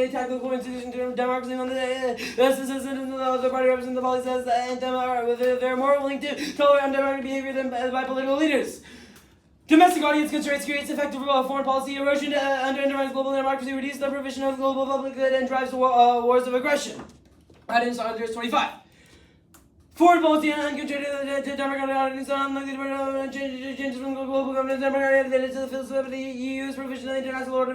economy, tactical institution, democracy, the citizens of the party represent the policies and them are they're more willing to tolerate undemocratic behavior than by political leaders. Domestic audience constraints creates effective foreign policy erosion, undermines global democracy, reduces the provision of global public good, and drives wars of aggression. Items on 25. Foreign policy and uncontrolled democratic audience unlikely to change from global government democratic related to the philosophy EU's provision of international order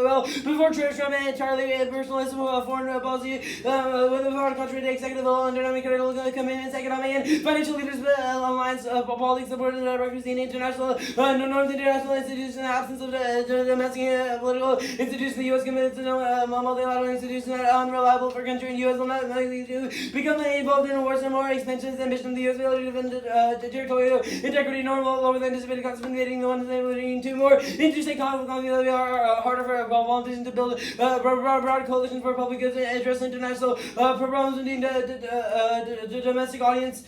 well before Trump entirely personalist foreign policy with the foreign country the executive and critical commitments, economic and financial leaders alliance politics supported democracy and international norms, international institutions, absence of domestic political institutions. The U.S. committed to multilateral institutions that are unreliable for country, and U.S. will not likely to become involved in wars and more expansions. Ambition of the U.S. ability to defend territorial integrity normal lower than anticipated consequence invading the one leading to more interstate conflict that are harder for politicians to build broad coalitions for public goods and address international problems within the domestic audience.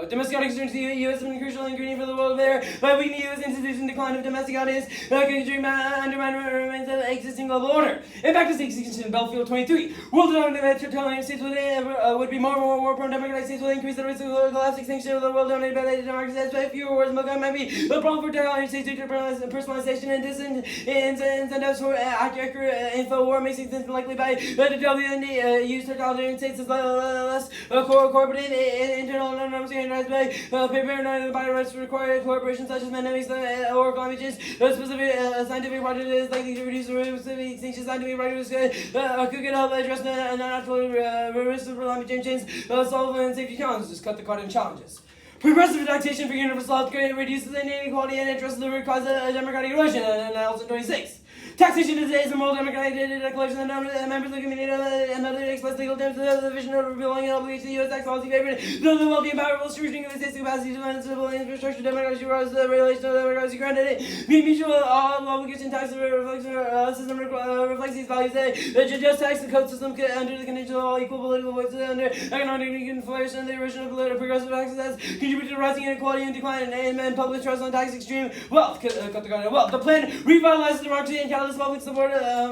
Domestic audience concerns the U.S. has been a crucial ingredient for the world there. By weakening the U.S. institution, decline of domestic audience, undermine remains of existing global order. In fact, this extinction, Belfield 23. World dominated states would be more prone democratic states will increase the risk of collapse. Extinction of the world dominated by democracy has by fewer wars. Might be a problem for totalitarian states due to personalization and incentives for accurate info war makes it likely by the use totalitarian states as less corporate internal norms organized by paper by rights required corporations such as pandemics or climate change. Specific scientific project is likely to reduce the risk of extinction. Scientific projects could help address the natural risks of climate change, solve and safety challenges, cut the carbon challenges. Progressive taxation for universal health care reduces inequality and addresses the root cause of democratic erosion. Analysis 26. Taxation is a more democratic collection of members of the community and other express legal terms of the vision of belonging and obligation to U.S. tax policy favored the wealthy and powerful, strengthening the state's capacity to fund civil infrastructure, democracy, the regulation of democracy granted mutual obligation tax system reflects these values. The just tax the code system under the condition of all equal political voices under economic inflation and the erosion of political progressive taxes has contributed to rising inequality and decline and public trust on tax extreme wealth. The plan revitalizes democracy and catalyst public support.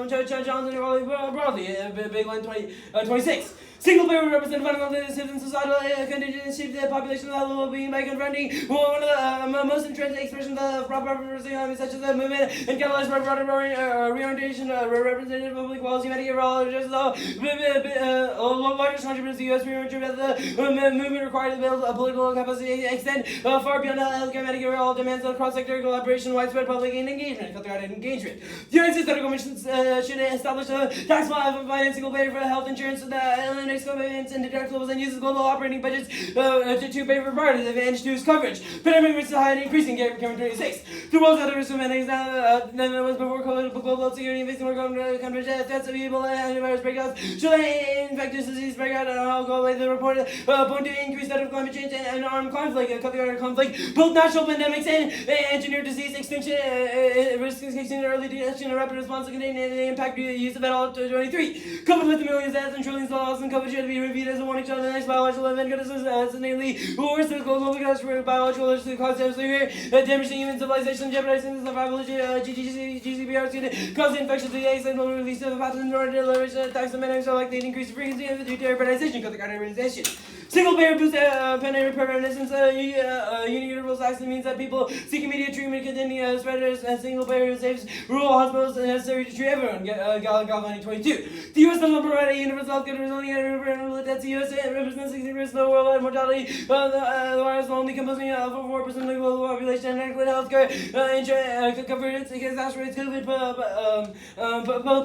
Johnson broadly. Big line 26. Single payer represent fundamental citizen societal conditions shape the population of the well-being by confronting one of the most entrenched expressions of property such as the movement and catalyzed by broader reorientation representative public policy Medicare for all addresses all largest contributors to U.S. the movement required to build a political capacity extend far beyond healthcare Medicare for all demands of cross-sector collaboration, widespread public engagement. The United States federal commission should establish a tax finance single payer for health insurance that eliminates and deducts levels and uses global operating budgets to pay for part of the advantage to its coverage. Pandemic risks are high and increasing. Cameron 26. The world's other risk of endings than it was before global security facing more coverage threats of Ebola and virus breakouts. Should infectious disease break out and all go away, the report point to increased threat of climate change and armed conflict. Conflict, both natural pandemics and engineered disease extinction, risk extinction, early detection, and rapid response to contain the impact use of it all 23. Coupled with the millions of deaths and trillions of dollars in COVID should be reviewed as a warning shot of the next biological event. Namely, worse than global catastrophe, biological issues cause damaging human civilization, jeopardizing the survival of GCPR to cause infectious disease and the release of pathogens in order to leverage attacks and pandemics are likely to increase the frequency of the jeopardization of the kind of organization. Single payer boost pandemic preparedness since universal tax means that people seek immediate treatment containing spreaders and single payer saves rural hospitals necessary to treat everyone. Galvani 22. The U.S. does not provide a universal health care resulting in that's the U.S. represents 60% of the worldwide mortality. The virus will only composing of 4% of the global population and adequate health care coverage against rates COVID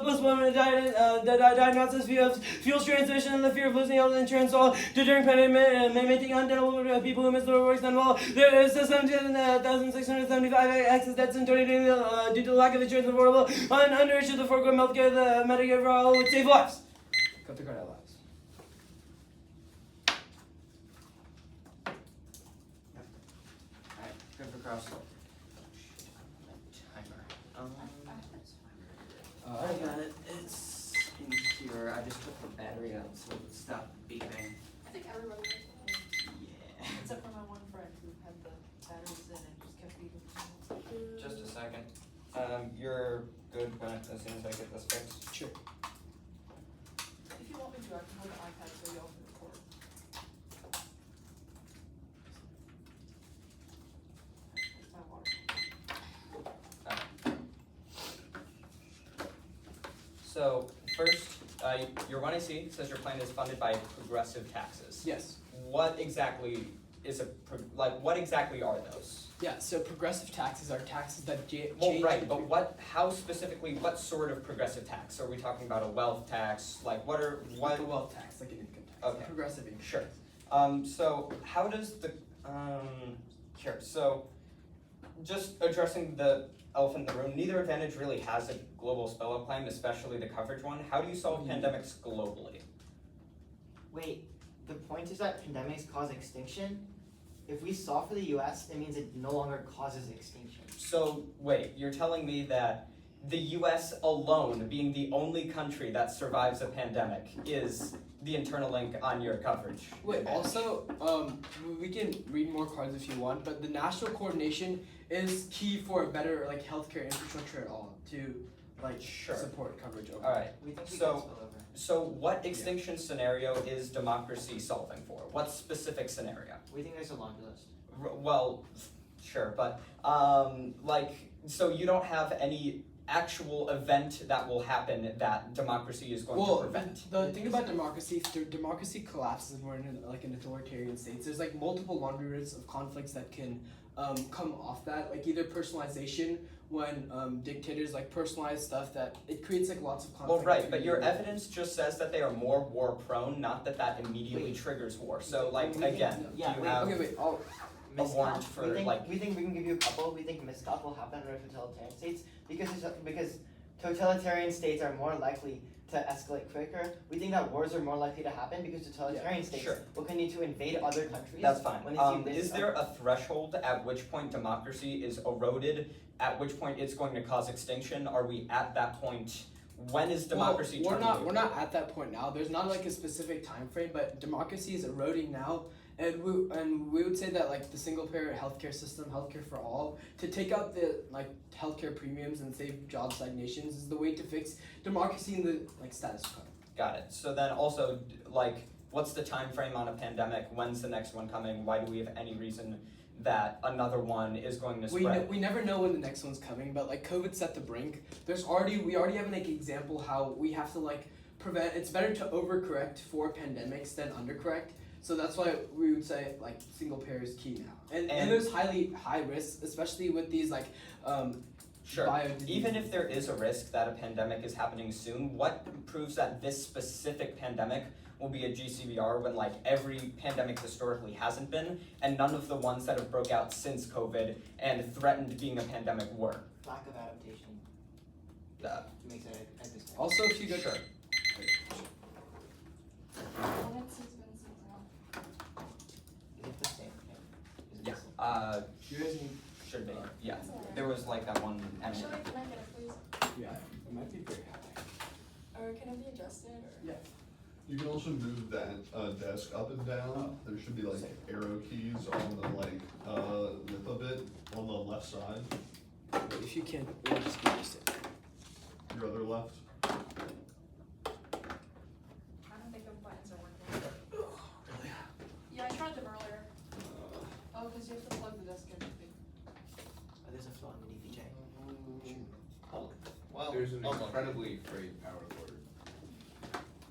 postponement diagnosis fuels transmission and the fear of losing health insurance all during pandemic making untenable people who miss their works done well. There is 17,675 excess deaths in 2020 due to lack of insurance affordable underissued the foregoing healthcare the Medicare for all would save lives. Cut the card out lives. Alright, good for cross. Timer. I got it. It's in here. I just took the battery out so it would stop beeping. I think everyone was. Yeah. Except for my one friend who had the batteries in and just kept beeping. Just a second. second. You're good as soon as I get this fixed. Sure. If you want me to, I can hold the iPad so y'all can record. That's my water. So first, your 1AC says your plan is funded by progressive taxes. Yes. What exactly is what exactly are those? Yeah, so progressive taxes are taxes that change. Well, right, but how specifically, what sort of progressive tax? Are we talking about a wealth tax? Like what? Like a wealth tax, like an income tax. Okay. Progressive income. Sure. So how does the, sure, so just addressing the elephant in the room, neither advantage really has a global spell-out plan, especially the coverage one. How do you solve pandemics globally? Wait, the point is that pandemics cause extinction? If we solve for the US, it means it no longer causes extinction. So, wait, you're telling me that the US alone, being the only country that survives a pandemic, is the internal link on your coverage? Wait, also, we can read more cards if you want, but the national coordination is key for a better like healthcare infrastructure at all to like support coverage over. Alright, We think we So- can spill over. so what extinction scenario is democracy solving for? What specific scenario? We think there's a laundry list. Well, sure, but so you don't have any actual event that will happen that democracy is going to prevent. The thing about democracy, democracy collapses when we're in an authoritarian state. There's like multiple laundry lists of conflicts that can come off that, like either personalization when dictators like personalize stuff that it creates like lots of conflict. Well, right, but your evidence just says that they are more war prone, not that immediately triggers war. So, like, again, yeah, do you wait, have Okay, wait. I'll, a warrant for we think, like? we think we can give you a couple. We think miscop will happen under totalitarian states because totalitarian states are more likely to escalate quicker. We think that wars are more likely to happen because totalitarian states sure. will continue to invade other countries. That's fine. When they see Is there a threshold at which point democracy is eroded? At which point it's going to cause extinction? Are we at that point? When is democracy? We're not at that point now. There's not like a specific time frame, but democracy is eroding now. And we would say that like the single payer healthcare system, healthcare for all, to take out the like healthcare premiums and save job stagnations is the way to fix democracy in the like status quo. Got it. So then also like, what's the time frame on a pandemic? When's the next one coming? Why do we have any reason that another one is going to spread? We never know when the next one's coming, but like COVID's at the brink. We already have like example how we have to like prevent. It's better to overcorrect for pandemics than undercorrect. So that's why we would say like single payer is key now, and there's high risks, especially with these like Sure. Even if there is a risk that a pandemic is happening soon, what proves that this specific pandemic will be a GCVR when like every pandemic historically hasn't been, and none of the ones that have broke out since COVID and threatened being a pandemic were? lack of adaptation makes it at this point. Also, if you go Sure. Is it the same? Is it Yeah. the same? you guys need Should be. Yeah. There was like that one. Actually, can I get it, please? yeah, it might be very high. Or can it be adjusted, or? Yeah. You can also move that desk up and down. There should be like arrow keys on the like lip of it on the left side. But if you can, we'll just give this it. Your other left. I don't think the buttons are working. Yeah, I tried them earlier. Oh, because you have to plug the desk in. Oh, there's a flaw in the DPJ. Well, There's an incredibly frayed power cord.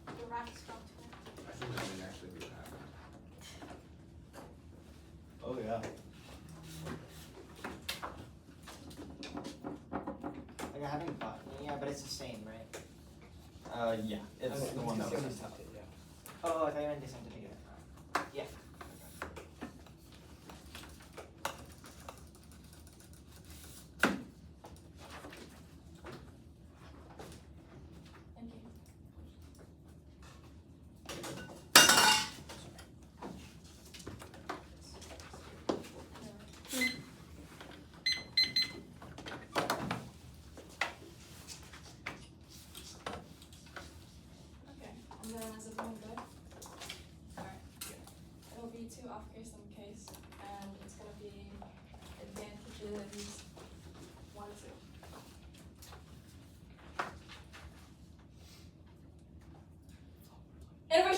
The rack stopped to it. I think that might actually be what happened. Oh yeah. Like I haven't bought any yet, but it's the same, right? Yeah. It's Okay, the one that was. Yeah. Oh, I thought you meant something to do it. Yeah. Thank you. Okay, and then is everyone good? Alright. It'll be 2 off case and case, and it's gonna be advantages 1, 2.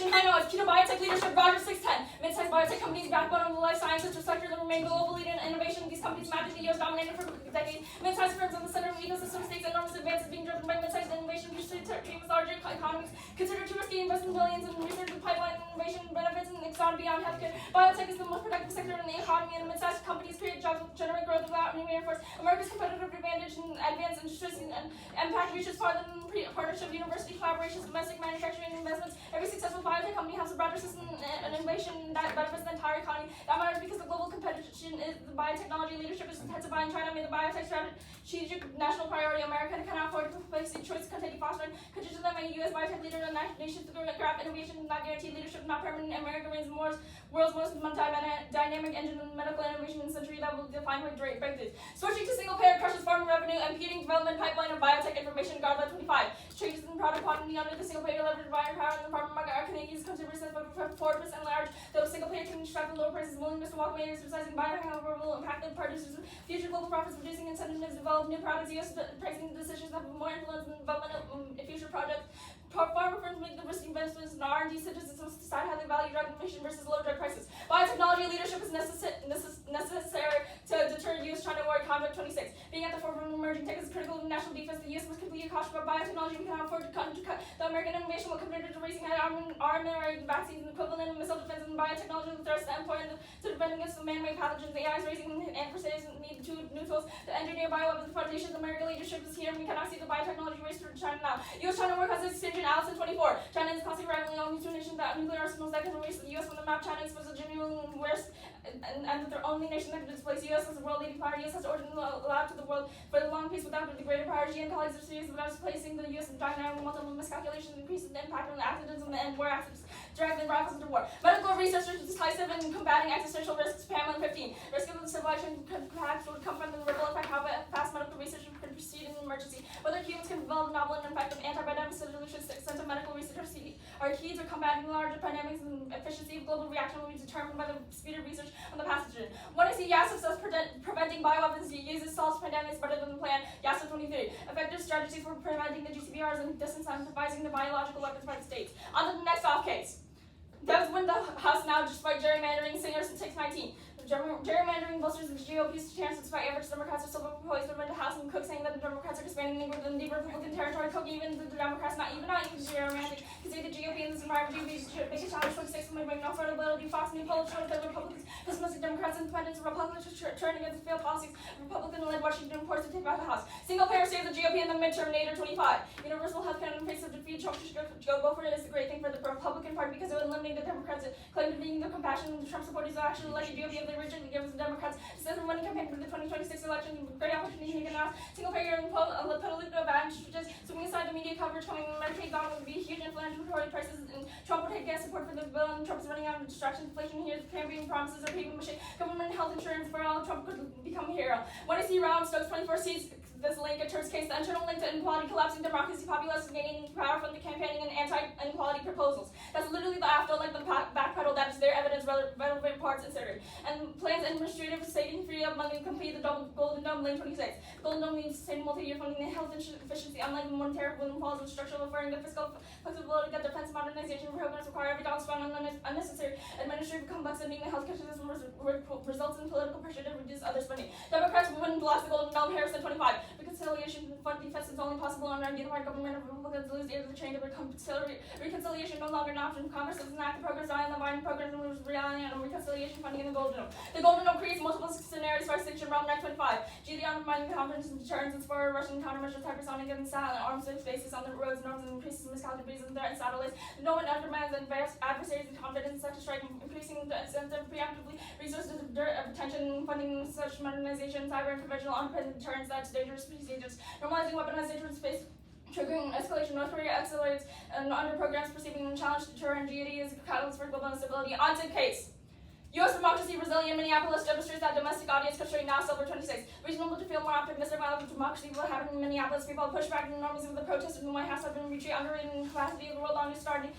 Asian high knowledge, keto biotech leadership, Roger 610. Mid-sized biotech companies backbone of the life sciences sector that remain global leader in innovation. These companies mapped the US dominated for decades. Mid-sized firms in the center of ecosystem stakes enormous advances being driven by mid-sized innovation. Teams larger economies consider too risky investing billions in research and pipeline innovation benefits and extend beyond healthcare. Biotech is the most productive sector in the economy, and mid-sized companies create jobs that generate growth without any reinforce America's competitive advantage and advanced industries and impact reaches farther than partnership, university collaborations, domestic manufacturing investments. Every successful biotech company has a broader system and innovation that benefits the entire economy. That matters because the global competition is the biotechnology leadership is intensifying. China made the biotech strategic national priority. America cannot afford to place the choice to continue fostering. Countries that make U.S. biotech leader in the nations to grab innovation, not guarantee leadership, not permanent. America remains the world's most dynamic engine in medical innovation in the century that will define great breakthroughs. Switching to single-payer crushes farm revenue, impeding development pipeline of biotech information. Guard 25. Changes in product quantity under the single-payer leverage buying power in the farm market are Canadians consumers at 4% large. Though single-payer can extract the lower prices, willingness to walk away, exercising biotech, however, will impact the producers. Future global profits, reducing incentives, develop new products. U.S. pricing decisions have more influence in the development of future projects. Pharma firms make the risky investments in R&D citizens to decide how they value drug innovation versus low drug prices. Biotechnology leadership is necessary to deter U.S. China war conduct 26. Being at the forefront of emerging tech is critical to national defense. The U.S. must completely cautious about biotechnology. We cannot afford to cut the American innovation will compare to racing armament, vaccines, and equivalent of missile defense and biotechnology threats that important to defend against the man-made pathogens. AI is raising adversaries need to new tools to engineer bioweapons foundations. American leadership is here. We cannot see the biotechnology race to China now. U.S.-China war has exchanged Allison 24. China is constantly rivaling only two nations that have nuclear arsenals that can erase the U.S. from the map. China exposed a genuine worst and that their only nation that can displace U.S. as a world leading power. U.S. has ordered allowed to the world for the long peace without the greater power. G and colleagues are serious about displacing the U.S. and China and multiple miscalculations increases the impact on the accidents and the end war accidents directly rivals into war. Medical research is decisive in combating existential risks. Pamela 15. Risk of the civilization perhaps would come from the ripple effect how fast medical research can proceed in an emergency. Whether humans can develop novel and effective antibiotic solutions to extent of medical research are key to combating large pandemics and efficiency of global reaction will be determined by the speed of research on the pathogen. When I see YASA says preventing bioweapons uses solves pandemics better than the plan. YASA 23. Effective strategies for preventing the GCBRs and disincentivizing the biological weapons by the states. On to the next off case. Devs win the House now despite gerrymandering. Singers in 619. Gerrymandering bolsters the GOP's chances despite average Democrats are still poised to win the House, and Cook saying that the Democrats are expanding within the Republican territory. Cook even the Democrats not even gerrymandering can say the GOP in this environment make a challenge 26 will bring no further ability. Fox News polls show that the Republicans, pessimistic Democrats, independents, Republicans turn against failed policies. Republican-led Washington reports to take back the House. Single payer saves the GOP in the midterm. Nader 25. Universal health care in the face of defeat. Trump should go for it is a great thing for the Republican Party because it would eliminate the Democrats claim to be the compassion of the Trump supporters who actually like the GOP of the region and gives the Democrats to send the money campaign for the 2026 election. Great opportunity to now single payer and political advantages. Swinging aside the media coverage coming Medicaid gone would be a huge inflammatory prices, and Trump would take gas support for the bill, and Trump's running out of distraction. Inflation here, campaign promises are paving machine. Government health insurance for all. Trump could become a hero. When I see Round Stokes 24 seats this link at Turk's case, the internal link to inequality, collapsing democracy, populists gaining power from the campaigning and anti-inequality proposals. That's literally the afterlife, the backpedal. That is their evidence, relevant parts inserted. And plans administrative saving free up money to complete the Golden Dome link 26. Golden Dome means sustainable multi-year funding and health efficiency, unlike the monetary windfalls and structural referring to fiscal flexibility that defense modernization programs require every dollar spent on unnecessary administrative complexity in the healthcare system results in political pressure to reduce other spending. Democrats wouldn't block the Golden Dome. Harrison 25. Reconciliation fund defense is only possible under a unified government of Republicans lose ear to the train of reconciliation no longer an option. Congress doesn't act the progress on the Biden program and was relying on reconciliation funding in the Golden Dome. The Golden Dome creates multiple scenarios for extinction. Realm 925. G the undermining confidence and deterrence and spur Russian countermeasures, hypersonic and silent arms bases on the roads, norms, and increases miscalculations and threats satellites. The Dome undermines adversaries and confidence in such a strike, increasing the incentive preemptively resources attention funding such modernization, cyber and conventional unprecedented deterrence that's dangerous procedures. Normalizing weaponization space. Triggering escalation, North Korea accelerates and under programs perceiving and challenge to deter and GD is a catalyst for global instability. On to case. U.S. democracy resilient. Minneapolis demonstrates that domestic audience constraint now Silver 26. Reasonable to feel more optimistic about democracy will happen in Minneapolis. People push back the norms of the protests in the White House have been retreat underrated capacity of the world on starting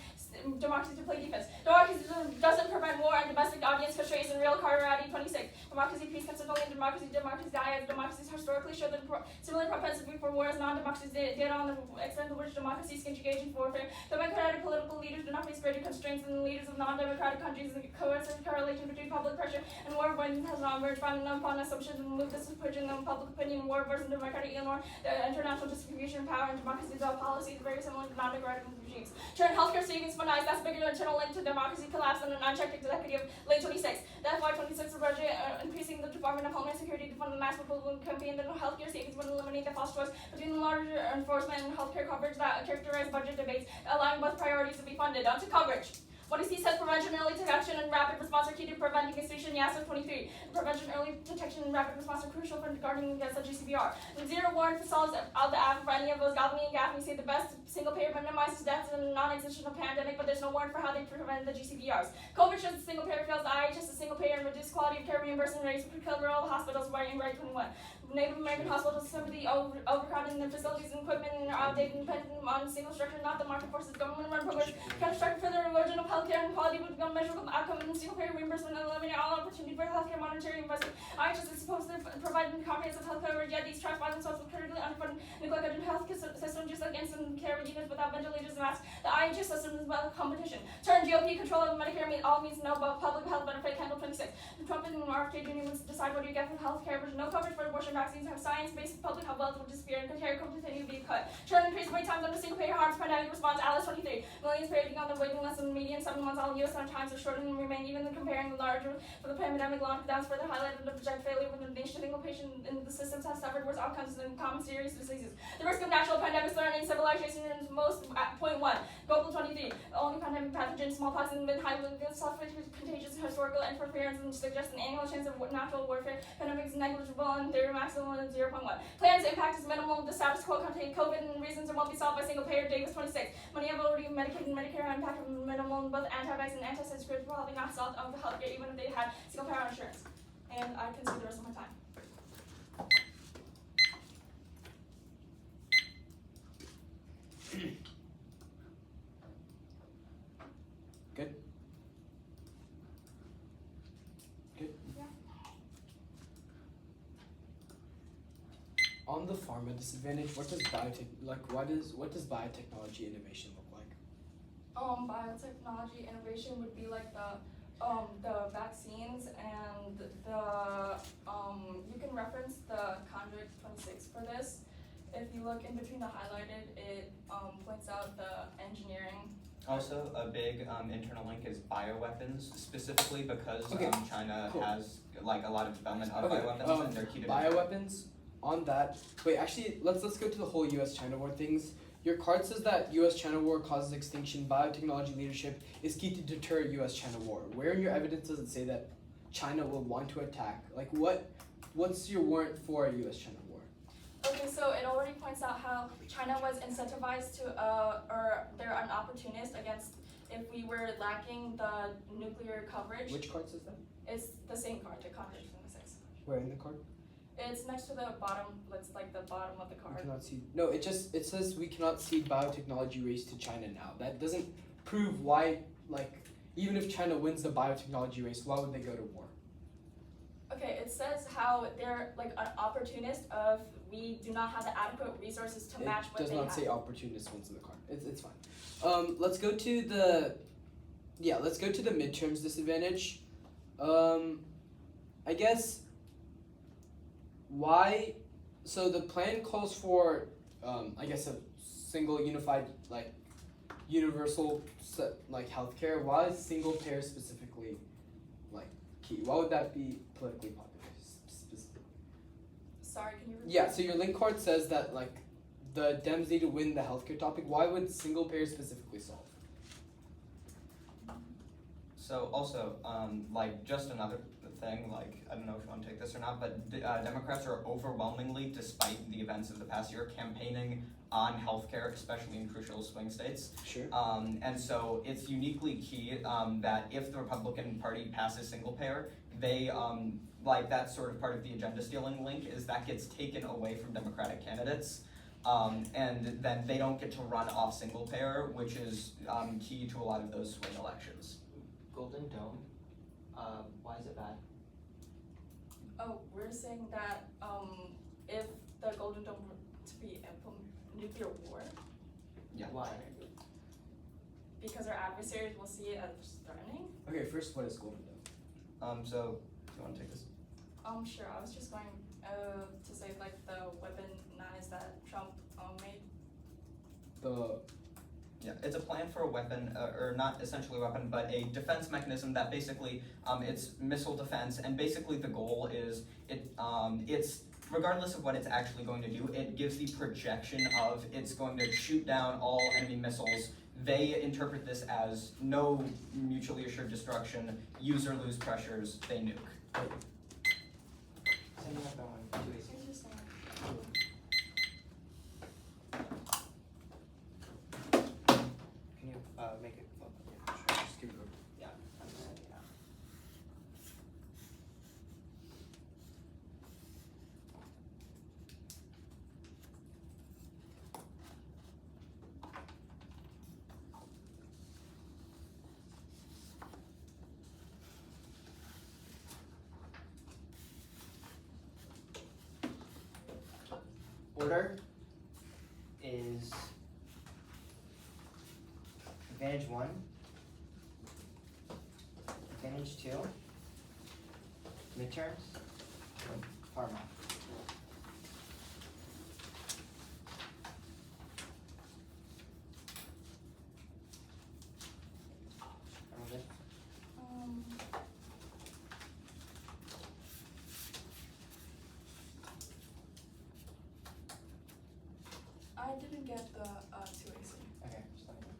democracy to play defense. Democracy doesn't prevent war and domestic audience constraints in real Colorado 26. Democracy, peace, constantly in democracy die as democracies historically show the similar propensity for war as non-democracies did on the extent to which democracies can engage in warfare. Democratic political leaders do not face greater constraints than the leaders of non-democratic countries. The coercive correlation between public pressure and war avoidance has not emerged upon assumptions and move this push in public opinion. War versus democratic ignore the international distribution of power and democracy policies very similar to non-democratic regimes. Turn healthcare savings fund eyes, that's a bigger internal link to democracy collapse and an unchecked executive late 26. The FY26 budget increasing the Department of Homeland Security to fund the mass proposal campaign that healthcare savings would eliminate the false choice between the larger enforcement and healthcare coverage that characterize budget debates, allowing both priorities to be funded. On to coverage. What he says prevention, early detection, and rapid response are key to preventing extinction. YASA 23. Prevention, early detection, and rapid response are crucial for guarding against the GCVR. Zero warrant solves out the app for any of those. Galvani and Gaffney say the best single payer minimizes deaths in a non-existential pandemic, but there's no warrant for how they prevent the GCVRs. COVID shows the single payer fails the IHS, a single payer, and reduced quality of care reimbursement rates for cover all hospitals by Right 21. Native American hospitals simply overcrowding their facilities and equipment and are outdated and dependent on single structure, not the market forces. Government-run programs construct further erosion of healthcare and quality would become measurable outcome in single payer reimbursement and eliminate all opportunity for healthcare monetary investment. IHS is supposed to provide comprehensive health coverage, yet these tracks by themselves with critically underfunded, neglected health system just like instant care units without ventilators and masks. The IHS system is about competition. Turn GOP control of Medicare all means no public health benefit. Candle 26. Trump and RFK Jr. must decide what do you get for health coverage. No coverage for abortion vaccines. Have science-based public health wealth will disappear and care continue to be cut. Turn increased wait times under single payer harms pandemic response. Alice 23. Millions paid on the waiting list in the median 7 months. All U.S. times are shortened and remain even comparing the larger for the pandemic lockdowns further highlighted the project failure when the nation single patient in the systems has suffered worse outcomes than common serious diseases. The risk of natural pandemics threatening civilization is most at point 1. Global 23. The only pandemic pathogen, smallpox, and been highly contagious historical interference and suggests an annual chance of natural warfare. Pandemic is negligible and theory maximum is 0.1. Plan's impact is minimal. The status quo contain COVID and reasons it won't be solved by single payer. Davis 26. Money availability of Medicaid and Medicare impact of minimal in both anti-vax and anti-sex groups probably not solved of the healthcare even if they had single payer insurance. And I can see the rest of my time. Good? Good? Yeah. On the pharma disadvantage, what does what does biotechnology innovation look like? Biotechnology innovation would be like the vaccines and the you can reference the Conjure 26 for this. If you look in between the highlighted, it points out the engineering. Also, a big internal link is bioweapons, specifically because China cool. has like a lot of development of bioweapons and they're key to bioweapons. On that, wait, actually, let's go to the whole U.S.-China war things. Your card says that U.S.-China war causes extinction. Biotechnology leadership is key to deter U.S.-China war. Where in your evidence does it say that China will want to attack? Like, what's your warrant for a U.S.-China war? Okay, so it already points out how China was incentivized to, or they're an opportunist against if we were lacking the nuclear coverage. Which card says that? It's the same card, the Conjure 26. Where in the card? It's next to the bottom, it's like the bottom of the We card. cannot see. No, it says we cannot see biotechnology race to China now. That doesn't prove why, like, even if China wins the biotechnology race, why would they go to war? Okay, it says how they're like an opportunist of we do not have the adequate resources to match what they have. It does not say opportunist wins in the card. It's fine. Let's go to the midterms disadvantage. I guess why? So the plan calls for, I guess a single unified like universal healthcare. Why is single payer specifically like key? Why would that be politically popular? Sorry, can you repeat? Yeah, so your link card says that like the Dems need to win the healthcare topic. Why would single payer specifically solve? So also, like just another thing. Like, I don't know if you want to take this or not, but Democrats are overwhelmingly, despite the events of the past year, campaigning on healthcare, especially in crucial swing states. Sure. And so it's uniquely key that if the Republican Party passes single payer, they like that's sort of part of the agenda stealing link is that gets taken away from Democratic candidates. And then they don't get to run off single payer, which is key to a lot of those swing elections. Golden Dome. Why is it bad? Oh, we're saying that if the Golden Dome were to be nuclear war, Yeah. Why? because our adversaries will see it as threatening. Okay, first, what is Golden Dome? So do you want to take this? Sure. I was just going to say like the weapon knives that Trump made. Yeah, it's a plan for a weapon, or not essentially a weapon, but a defense mechanism that basically, it's missile defense, and basically the goal is, it's, regardless of what it's actually going to do, it gives the projection of it's going to shoot down all enemy missiles. They interpret this as no mutually assured destruction, use or lose pressures, they nuke. Sending up that one. 2 AC. It's just saying. Can you make it flip? Just give it over. Yeah. I'm sending it out. Order is advantage 1, advantage 2, midterms, pharma. Everyone good? I didn't get the 2 AC. Okay, just let me know.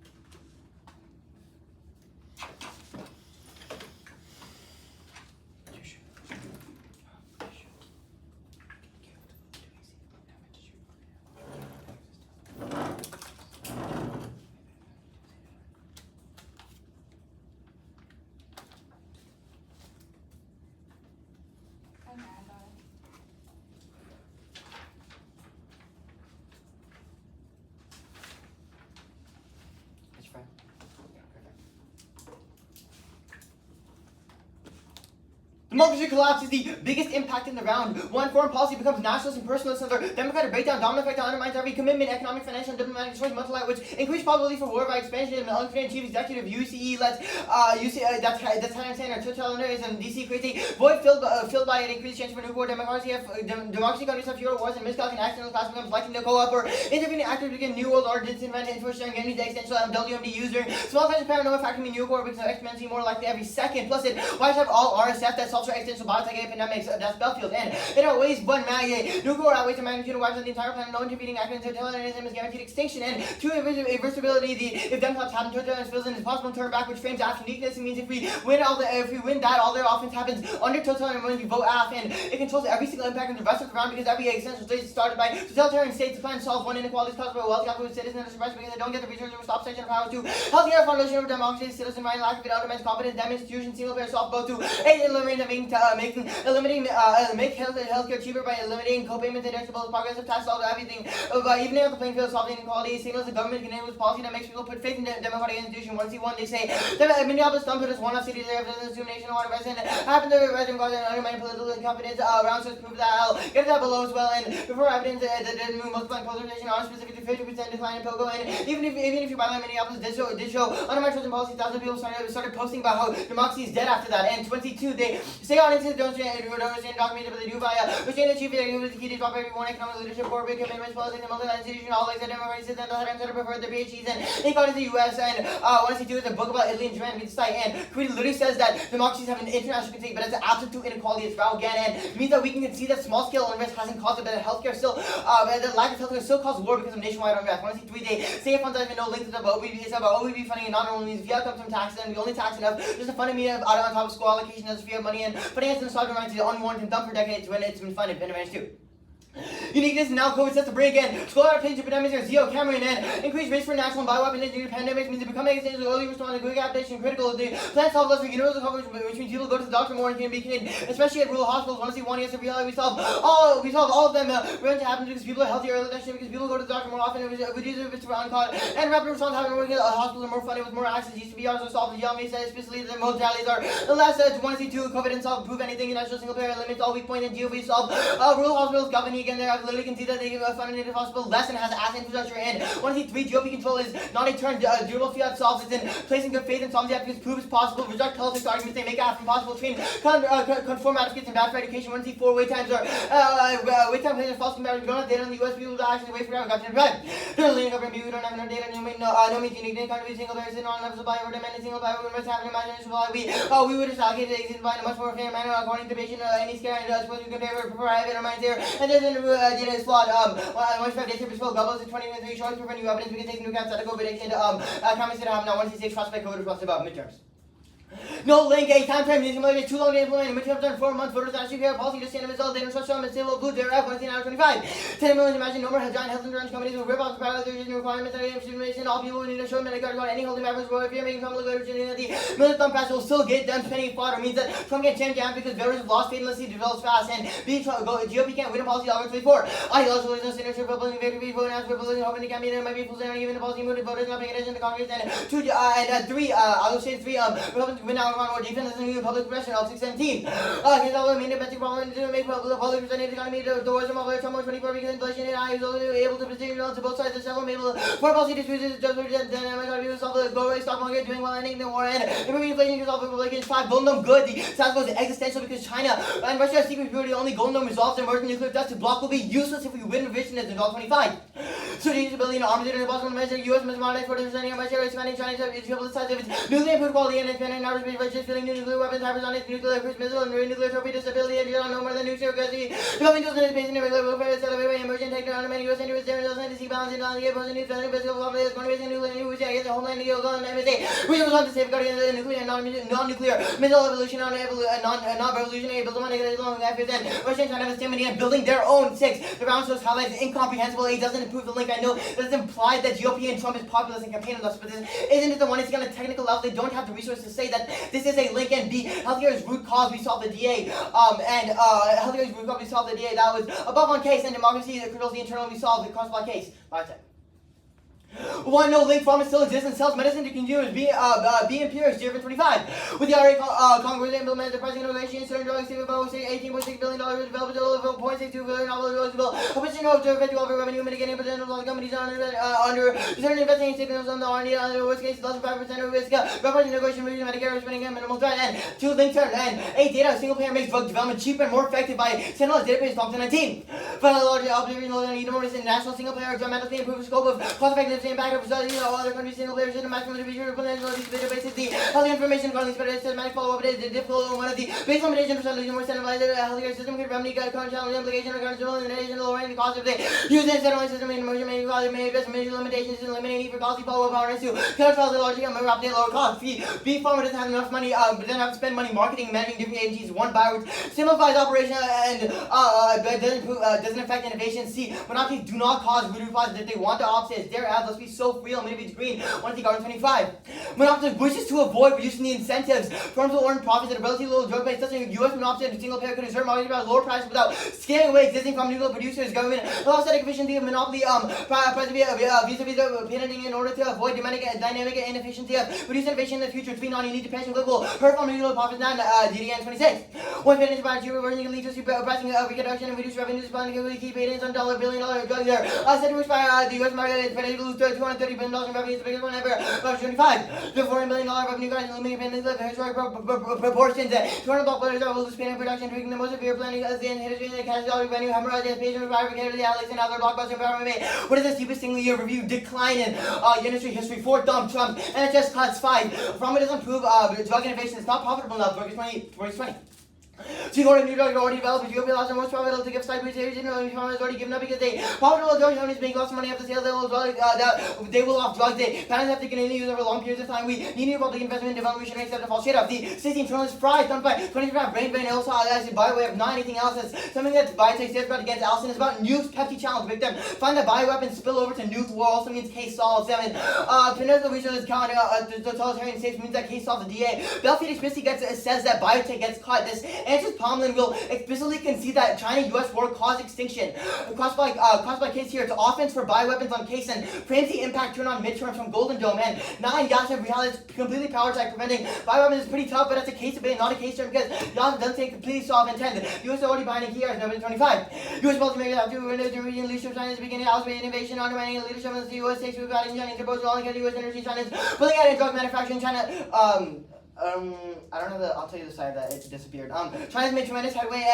Okay, I got it. It's fine. Democracy collapse is the biggest impact in the round. One, foreign policy becomes nationalist and personalist. Another, democratic breakdown, dominant effect that undermines every commitment, economic, financial, and diplomatic choice, multiply which increase probability for war by expansion. And unconfident chief executive UCE lets that's Thailand standard totalitarianism. DC creates a void filled by an increased chance for nuclear war. Democracy countries have fewer wars and miscalculating accidental class becomes likely to co-op or intervening actively begin new world order disinvent info sharing guarantees the extension of WMD user. Small countries paranoia no factor in nuclear war because exponentially more likely every second. Plus it why should have all RSF that solves for extension biotech epidemics that's Belfield and it outweighs one nuclear war outweighs the magnitude of wipes on the entire planet. No intervening accident totalitarianism is guaranteed extinction and two irreversibility if them collapse happen totalitarianism feels it's possible to turn back which frames after uniqueness. It means if we win that all their offense happens under totalitarianism when we vote AF and it controls every single impact on the rest of the round because every essential state is started by totalitarian states to plan to solve one inequality caused by wealthy affluent citizens and suppressed because they don't get the resources or stop section of power to healthcare foundation of democracy citizen right lack of it undermines confidence damn institutions single payer soft both to aid in eliminating make healthcare cheaper by eliminating co-payments and deductibles progressive tax laws everything by evening out the playing field solving inequality signals the government can enable policy that makes people put faith in the democratic institution. 1C1 they say that Minneapolis thumb put us one of cities there have discrimination water resident happened to resident cause and undermine political confidence around source proof that I'll get that below as well and before evidence that multiplying polarization are specifically 50% decline in Pogo and even if you buy like Minneapolis did show undermine chosen policy thousands of people started posting about how democracy is dead after that and 22 they say audiences don't understand documented but they do by restraining the chief executive with the key to drop every one economic leadership board big commitments politics and multi institution all like the democracy system the head and prefer the PhDs and they got into the US and what does he do is a book about Italy and Japan read the site and Creed literally says that democracies have an international conceit but it's an absolute inequality it's foul again and it means that we can see that small scale unrest hasn't caused it but the healthcare still the lack of healthcare still caused war because of nationwide unrest. 1C3 they say if funds have no link to the OBB it's about OBB funding and not only means via comes from taxes and we only tax enough just to fund a media on top of school allocation as via money and finance and stock market is unwarranted dump for decades when it's been funded in advance too. Uniqueness now COVID sets to break again. School adaptation epidemics are Zio, Cameron, and increased risk for national and bioweapon engineering pandemics means that becoming extension early response to quick adaptation critical. The plan solves less for universal coverage, which means people go to the doctor more and can be contained, especially at rural hospitals. Honestly, one yes, reality we solve all of them. Prevent happens because people are healthier early detection because people go to the doctor more often. It reduces the risk for uncaught and rapid response happening. Hospitals are more funded with more access. Used to be also solved. The young said especially the mortalities are the last 1C2 COVID and solve prove anything. National single payer limits all weak point and GOV solve. Rural hospitals governing again there. I literally can see that they fund a native hospital less and has asset infrastructure and 1C3 GOP control is not a turn durable fiat solves it's in placing good faith and solves the applicants prove it's possible. Reject politics arguments they make out impossible train conform applicants and bad for education. 1C4 wait times are wait time plays are false comparative. We don't have data on the US people that actually wait for our government right. There's a government we don't have no data no means unique didn't country single person on level supply over demand single buy we must have an imagination supply we would just allocate the exit by in a much more fair manner according to patient any scare and suppose you compare for private or minds here and there's data is flawed. 1.5 days is full doubles in 2023 short prevent new evidence we can take into account statistical prediction comments that have now 1C6 prospect COVID response about midterms. No link, a time frame, is too long to implement. Midterms are 4 months. Voters actually care policy to stand a result. They don't trust them and still blue. They're at 1 out of 25. 10 million imagine no more giant health insurance companies will rip off the power of their requirements and information. All people who need to show them that any holding members will if you're making public good the military thumb pass will still get them spending fodder means that Trump can't change down because voters have lost faith unless he develops fast and GOP can't win a policy over 24. Ideological is no signature Republican victory vote and Republican hoping to campaign there might be fools and even the policy moved voters not paying attention to Congress and 3 I will say 3 Republicans win out on more defense than the public pressure of 617. Here's all the main domestic problem to make public percentage economy the worst of all Trump 24 because inflation and I was only able to position to both sides of several able for policy disputes just dynamic of solve the global stock market doing well ending the war and improving inflation because all Republicans 5 golden dome good. The South goes existential because China and Russia secret purity only golden dome resolves their American nuclear test to block will be useless if we win revision as in all 25. So the ability to arms in a possible measure US must modernize for the percentage of Russia expanding China's triple the size of its nuclear input quality and independent outer space by just filling new nuclear weapons hypersonic nuclear cruise missile and nuclear torpedo stability and no more than nuclear aggressivity. Developing tools in space and irregular warfare is celebrated by emerging technology US and US there is sea balance and on the opposing new federal physical conflict is going to be nuclear new against the homeland illegal and MSA. We want to safeguard the nuclear and non-nuclear missile evolution non-revolutionary built on negative long after then Russia and China have stamina and building their own 6. The round source highlights incomprehensible. It doesn't improve the link. I know that it's implied that GOP and Trump is populist and campaign with us, but this isn't it the one. It's on a technical level. They don't have the resources to say that this is a link and B. Healthcare is root cause. We solve the DA. Healthcare is root cause. We solve the DA. That was above on case and democracy controls the internal. We solve the cross-block case. Biotech. One no link pharma still exists and sells medicine to consumers. B Imperius, 25. With the IRA Congress implemented the pricing innovation, certain drugs save about $18.6 billion, developed a total of $0.62 billion bill. A position of the federal revenue mitigating potential of companies under certain investing signals on the R&D on the worst case, less than 5% of risk. Representing negotiation with Medicare spending a minimal threat. And 2 link term and 8 data. Single payer makes drug development cheaper and more effective by centralized database 2019. Final large observation in national single payer dramatically improves the scope of cost effectiveness impact of other countries single player system maximum division potential these databases the health information calling better systematic follow-up is difficult one of the base limitation for solution more centralized healthcare system could remedy current challenge implication or current in addition lowering the cost of the using centralized system in emerging may cause may address major limitations and eliminating need for costly follow-up harness to control the logic and more rapidly lower cost. B farmer doesn't have enough money doesn't have to spend money marketing managing different agencies one buyer simplifies operation and doesn't affect innovation. C monopolies do not cause root replies that they want the opposite. Their ads must be so real, maybe it's green. 25. Monopoly wishes to avoid reducing the incentives. Firms will earn profits at a relatively low drug price. Such a U.S. monopoly and single payer could exert marketing about lower prices without scaling away existing pharmaceutical producers. Government allows static efficiency of monopoly vis-a-vis the patenting in order to avoid dynamic inefficiency of produce innovation in the future. 3 non-unique to pension global hurt pharmaceutical profits now DDN 26. One patent by cheaper version can lead to pricing reduction and reduce revenues. Planning key patents on $1 billion drugs there. Said to which the U.S. market is ready to lose $230 billion in revenue. It's the biggest one ever. 25. The $4 billion revenue guys limiting payments of historic proportions. 200 block players are lose pain production, drinking the most severe planning as the history and the cash dollar revenue, hemorrhage, patient required to the Alex and other blockbuster empowerment. What is the steepest single year review decline in industry history? 4 Trump, NHS cuts 5. From it doesn't prove drug innovation is not profitable enough. 2020. So you got a new drug already developed, you realize the most profitable to give side by side, has already given up because they profitable drug companies make lots of money after sales, they will off drugs, they parents have to continue use over long periods of time. We need new public investment in development, we should accept the false shit of the 16 trillion prize done by 25 brain also actually by way of not anything else. It's something that biotech says about against Allison is about nukes Pepsi challenge victim. Find that bioweapons spill over to nuke war also means case solved. 7. Financial research counting totalitarian states means that case solved the DA. Belfast explicitly says that biotech gets caught. This answers Pomlin will explicitly concede that China-US war caused extinction. Caused by case here. It's offense for bioweapons on case and frames the impact turn on midterms from Golden Dome. And 9. Yasha realizes completely power like preventing bioweapons is pretty tough, but that's a case debate, not a case term because Yasha doesn't say completely solve intent. US already binding key as November 25. US policymakers have to win the region leadership China's beginning of outspace innovation, undermining leadership of the US takes we've got in China interposed all against US energy China's pulling out in drug manufacturing China. I don't know I'll tell you the side that it disappeared. China's made tremendous headway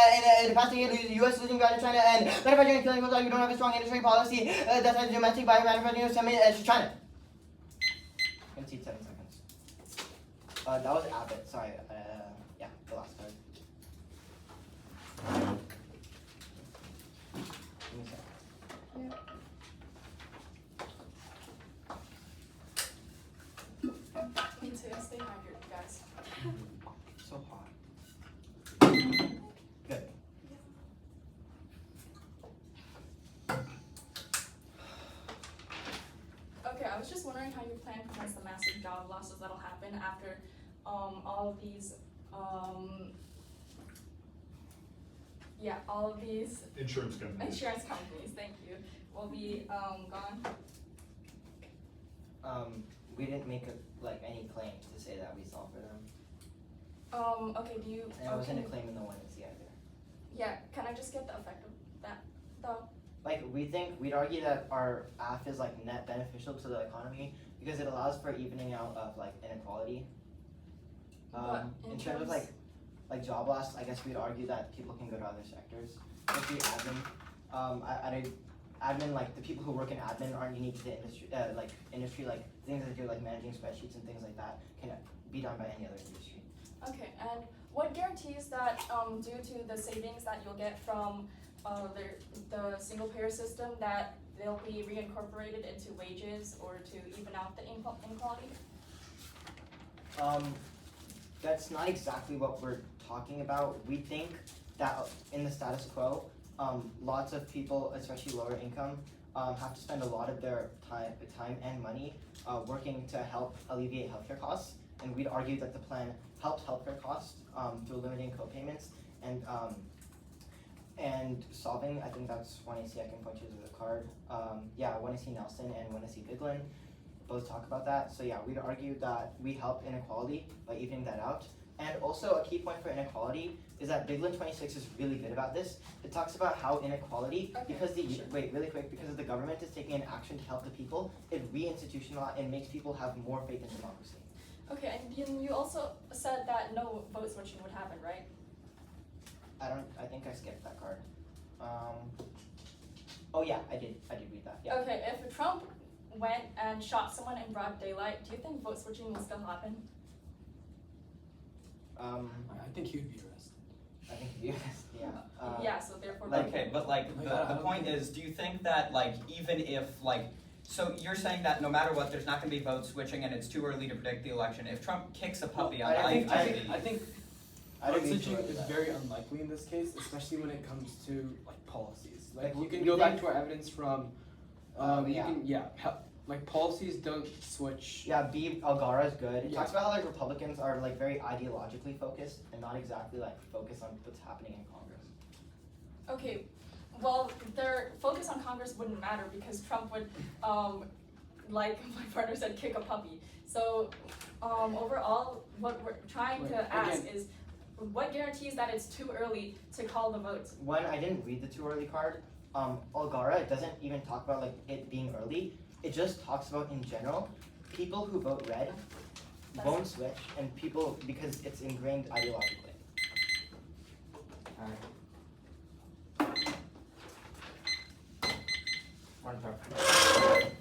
in the past year, the US losing ground to China and manufacturing and killing people. We don't have a strong industry policy that has domestic biomanufacturing to China. Concede 7 seconds. That was Abbott, sorry. Yeah, the last card. Give me a second. Me too. Stay hydrated, guys. So hot. Good. Okay, I was just wondering how you plan to prevent the massive job losses that'll happen after all of these Insurance companies. insurance companies, thank you, will be gone. We didn't make any claims to say that we solved for them. Okay, do you And it wasn't a claim in the 1C either. yeah, can I just get the effect of that though? We'd argue that our AF is net beneficial to the economy because it allows for evening out of inequality. But In terms of job loss, I guess we'd argue that people can go to other sectors. Especially admin. Admin, the people who work in admin aren't unique to the industry. Industry, things that do managing spreadsheets and things like that can be done by any other industry. Okay, and what guarantees that due to the savings that you'll get from the single payer system that they'll be reincorporated into wages or to even out the inequality? That's not exactly what we're talking about. We think that in the status quo, lots of people, especially lower income, have to spend a lot of their time and money working to help alleviate healthcare costs. And we'd argue that the plan helps healthcare costs through limiting co-payments and solving. I think that's 1AC. I can point you to the card. 1AC Nelson and 1AC Biglin both talk about that. So yeah, we'd argue that we help inequality by evening that out. And also a key point for inequality is that Biglin 26 is really good about this. It talks about how inequality, because the government is taking an action to help the people, it reinstitutionalizes and makes people have more faith in democracy. Okay, and you also said that no vote switching would happen, right? I think I skipped that card. Oh yeah, I did read that, yeah. Okay, if Trump went and shot someone in broad daylight, do you think vote switching will still happen? I think he would be arrested. I think yes, yeah. Yeah, so therefore. Okay, but the point is, do you think that even if so you're saying that no matter what, there's not going to be vote switching, and it's too early to predict the election. If Trump kicks a puppy on I the think vote switching is very unlikely in this case, especially when it comes to policies. You can go back to our evidence from policies don't switch. Yeah, B. Algara is good. It talks about how Republicans are very ideologically focused and not exactly focused on what's happening in Congress. Okay, well, their focus on Congress wouldn't matter because Trump would, like my partner said, kick a puppy. So overall, what we're trying to ask is, what guarantees that it's too early to call the votes? One, I didn't read the too early card. Algara doesn't even talk about it being early. It just talks about in general, people who vote red won't switch, and people because it's ingrained ideologically. One preference.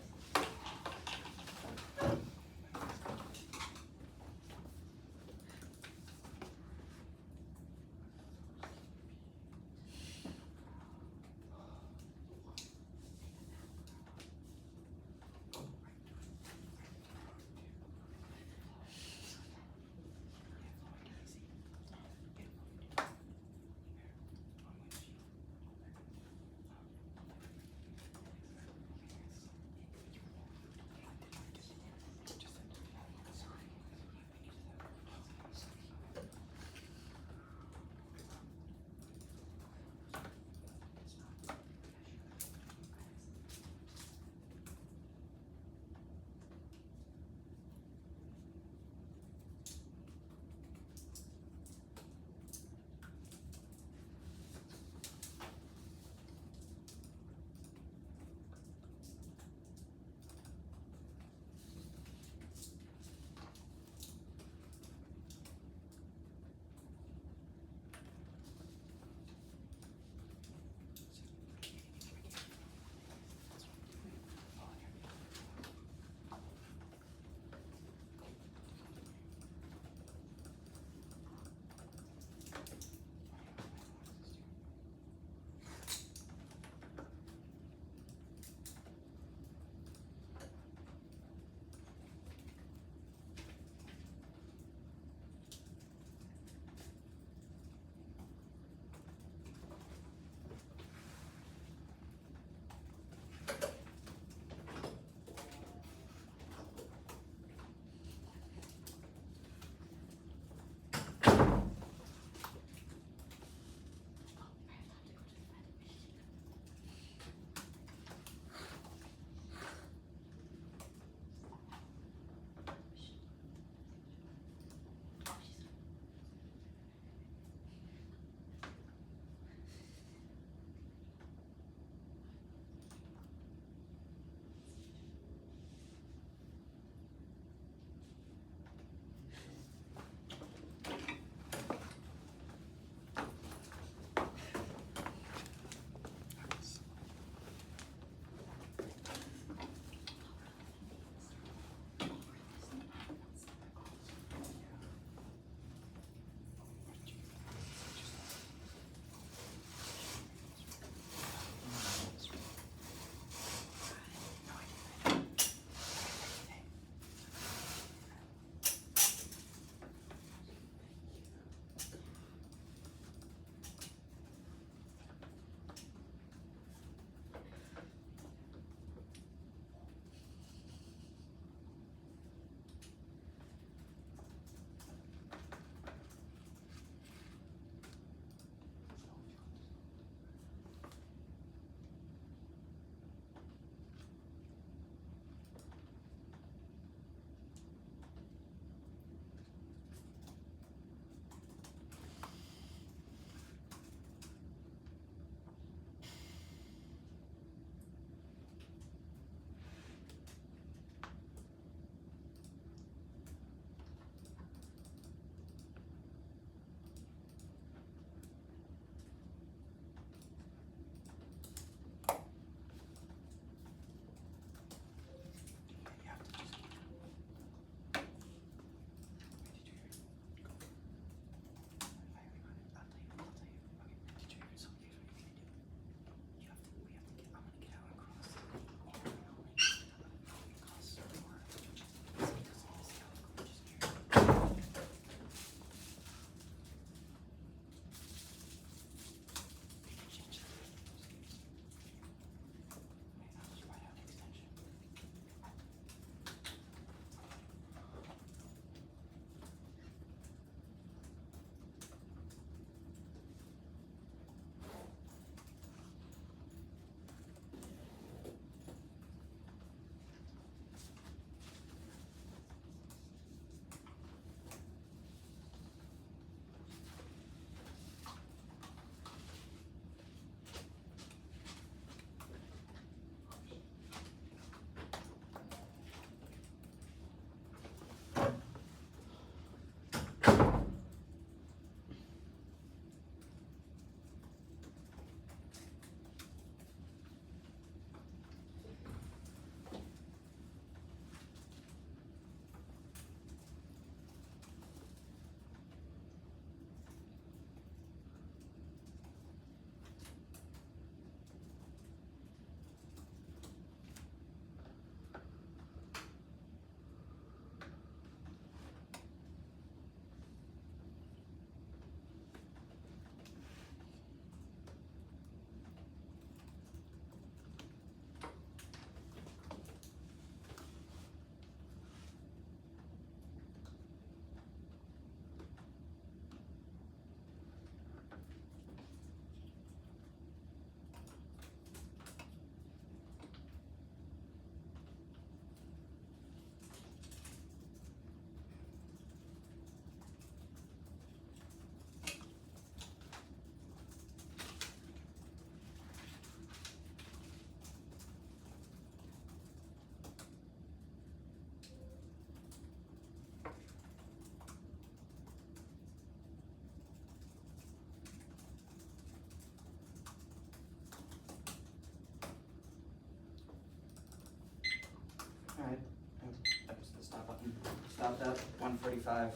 45.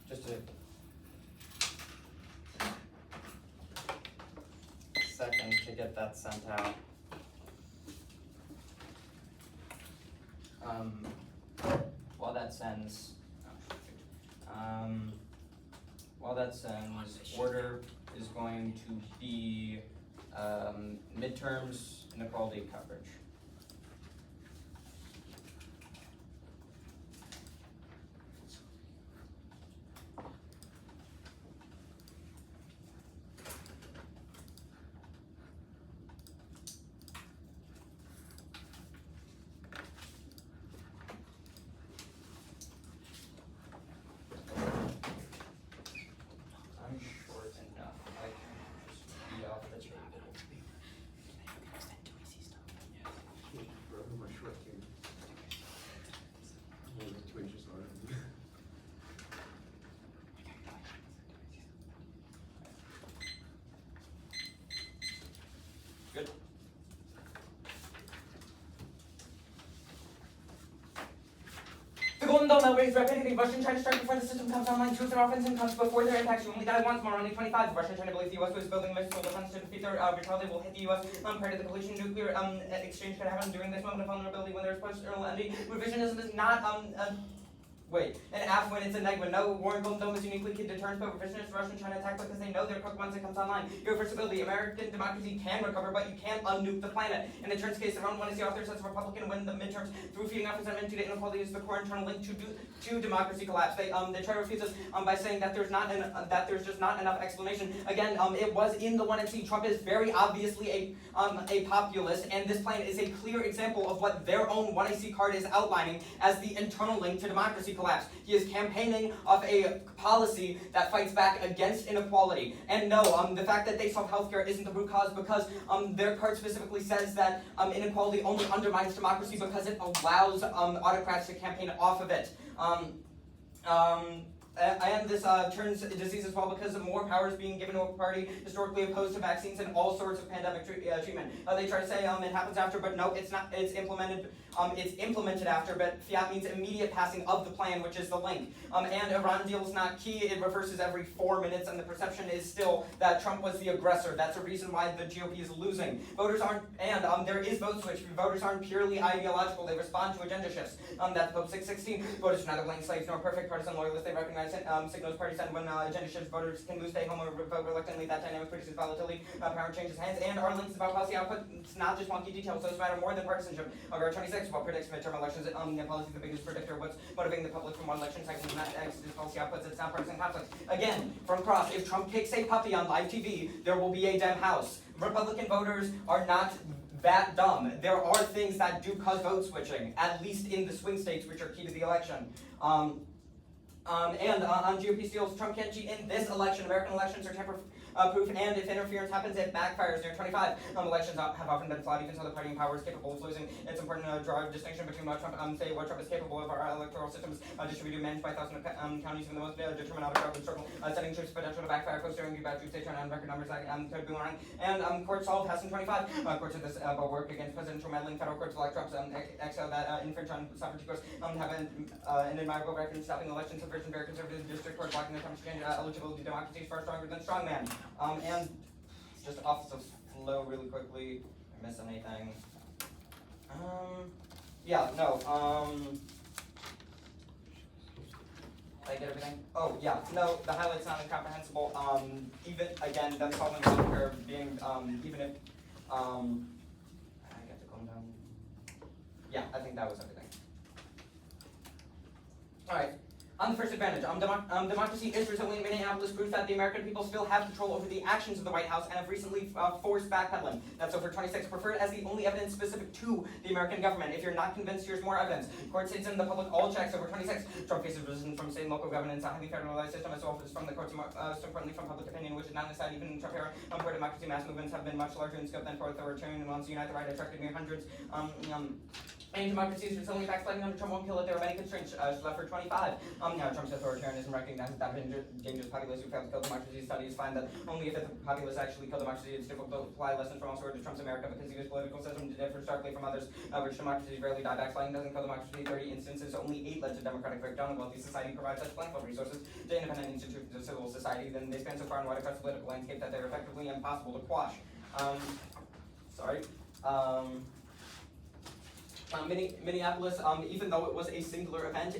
Just a second to get that sent out. While that sends, order is going to be midterms inequality coverage. I'm short enough. I can just read off the table. Good. The Golden Dawn outbreak is rapidly. Russian China strike before the system comes online. Troops and offensive comes before their impacts. You only die once. More only 25. The Russian China believes the U.S. was building a missile defense to defeat their retaliate will hit the U.S. Prior to the collision. Nuclear exchange could happen during this moment of vulnerability when there's post-external enemy. Revisionism is not Wait, an AF when it's a neg when no Warren Golden Dome is uniquely key deterrence, but revisionist Russian China attack because they know they're cooked once it comes online. Irreversibility, American democracy can recover, but you can't unnuke the planet. In the Turns case, the round one is the author says Republican win the midterms through feeding off resentment to the inequality is the core internal link to democracy collapse. They try to refuse us by saying that there's just not enough explanation. Again, it was in the 1NC. Trump is very obviously a populist, and this plan is a clear example of what their own 1AC card is outlining as the internal link to democracy collapse. He is campaigning off a policy that fights back against inequality. And no, the fact that they solve healthcare isn't the root cause because their card specifically says that inequality only undermines democracy because it allows autocrats to campaign off of it. And this turns disease as well because more power is being given to a party historically opposed to vaccines and all sorts of pandemic treatment. They try to say it happens after, but no, it's not. It's implemented. It's implemented after, but fiat means immediate passing of the plan, which is the link. And Iran deal is not key. It reverses every 4 minutes, and the perception is still that Trump was the aggressor. That's a reason why the GOP is losing. Voters aren't, and there is vote switch. Voters aren't purely ideological. They respond to agenda shifts. That's Pope 616. Voters are neither blank slaves nor perfect partisan loyalists. They recognize signals parties send when agenda shifts. Voters can move, stay home, or vote reluctantly. That dynamic produces volatility. Power changes hands, and our links about policy output. It's not just wonky details. Those matter more than partisanship. Over 26, what predicts midterm elections? Policy is the biggest predictor. What's motivating the public from one election cycle and that is policy outputs. It's not partisan conflict. Again, from Cross, if Trump kicks a puppy on live TV, there will be a Dem House. Republican voters are not that dumb. There are things that do cause vote switching, at least in the swing states, which are key to the election. And on GOP steals, Trump can't cheat in this election. American elections are tamper-proof, and if interference happens, it backfires. Near 25 elections have often been flawed, even so the party in power is capable of losing. It's important to draw a distinction between what Trump is capable of. Our electoral systems distributed, managed by thousands of counties, even the most determined autocrat struggle, setting troops potential to backfire, co-steering bad troops, they turn on record numbers could boomerang. And court solved House in 25. Courts of this work against presidential meddling. Federal courts elect Trump's exile that infringe on sovereignty courts have an admirable record in stopping elections. Very conservative district court blocking the Trump's change eligibility to democracy is far stronger than strongman. And just off the flow really quickly, I missed anything. Yeah, no. Did I get everything? Oh yeah, no, the highlights not incomprehensible. Even again, them solving healthcare being even if I get to calm down. Yeah, I think that was everything. All right. On the first advantage, democracy is resilient. Minneapolis proves that the American people still have control over the actions of the White House and have recently forced backpedaling. That's over 26. Preferred as the only evidence specific to the American government. If you're not convinced, here's more evidence. Court states in the public all checks over 26. Trump faces resistance from state and local governments, a highly federalized system, as well as from the courts, so importantly from public opinion, which is not necessary even in Trump era. Where democracy mass movements have been much larger in scope than for authoritarian ones. Unite the right attracted near hundreds. And democracies are suddenly backsliding under Trump won't kill it. There are many constraints left for 25. Now Trump's authoritarianism recognizes that dangerous populace who fail to kill democracy. Studies find that only if the populace actually kill democracy, it's difficult to apply lessons from elsewhere to Trump's America because the U.S. political system differs starkly from others, which democracies rarely die. Backsliding doesn't kill democracy. 30 instances, only 8 led to democratic breakdown. A wealthy society provides such plentiful resources to independent institutions of civil society, then they span so far and wide across the political landscape that they're effectively impossible to quash. Minneapolis, even though it was a singular event,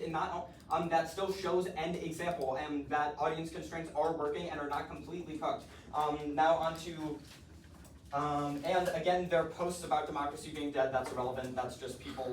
that still shows an example, and that audience constraints are working and are not completely cooked. Now on to, and again, their posts about democracy being dead, that's irrelevant. That's just people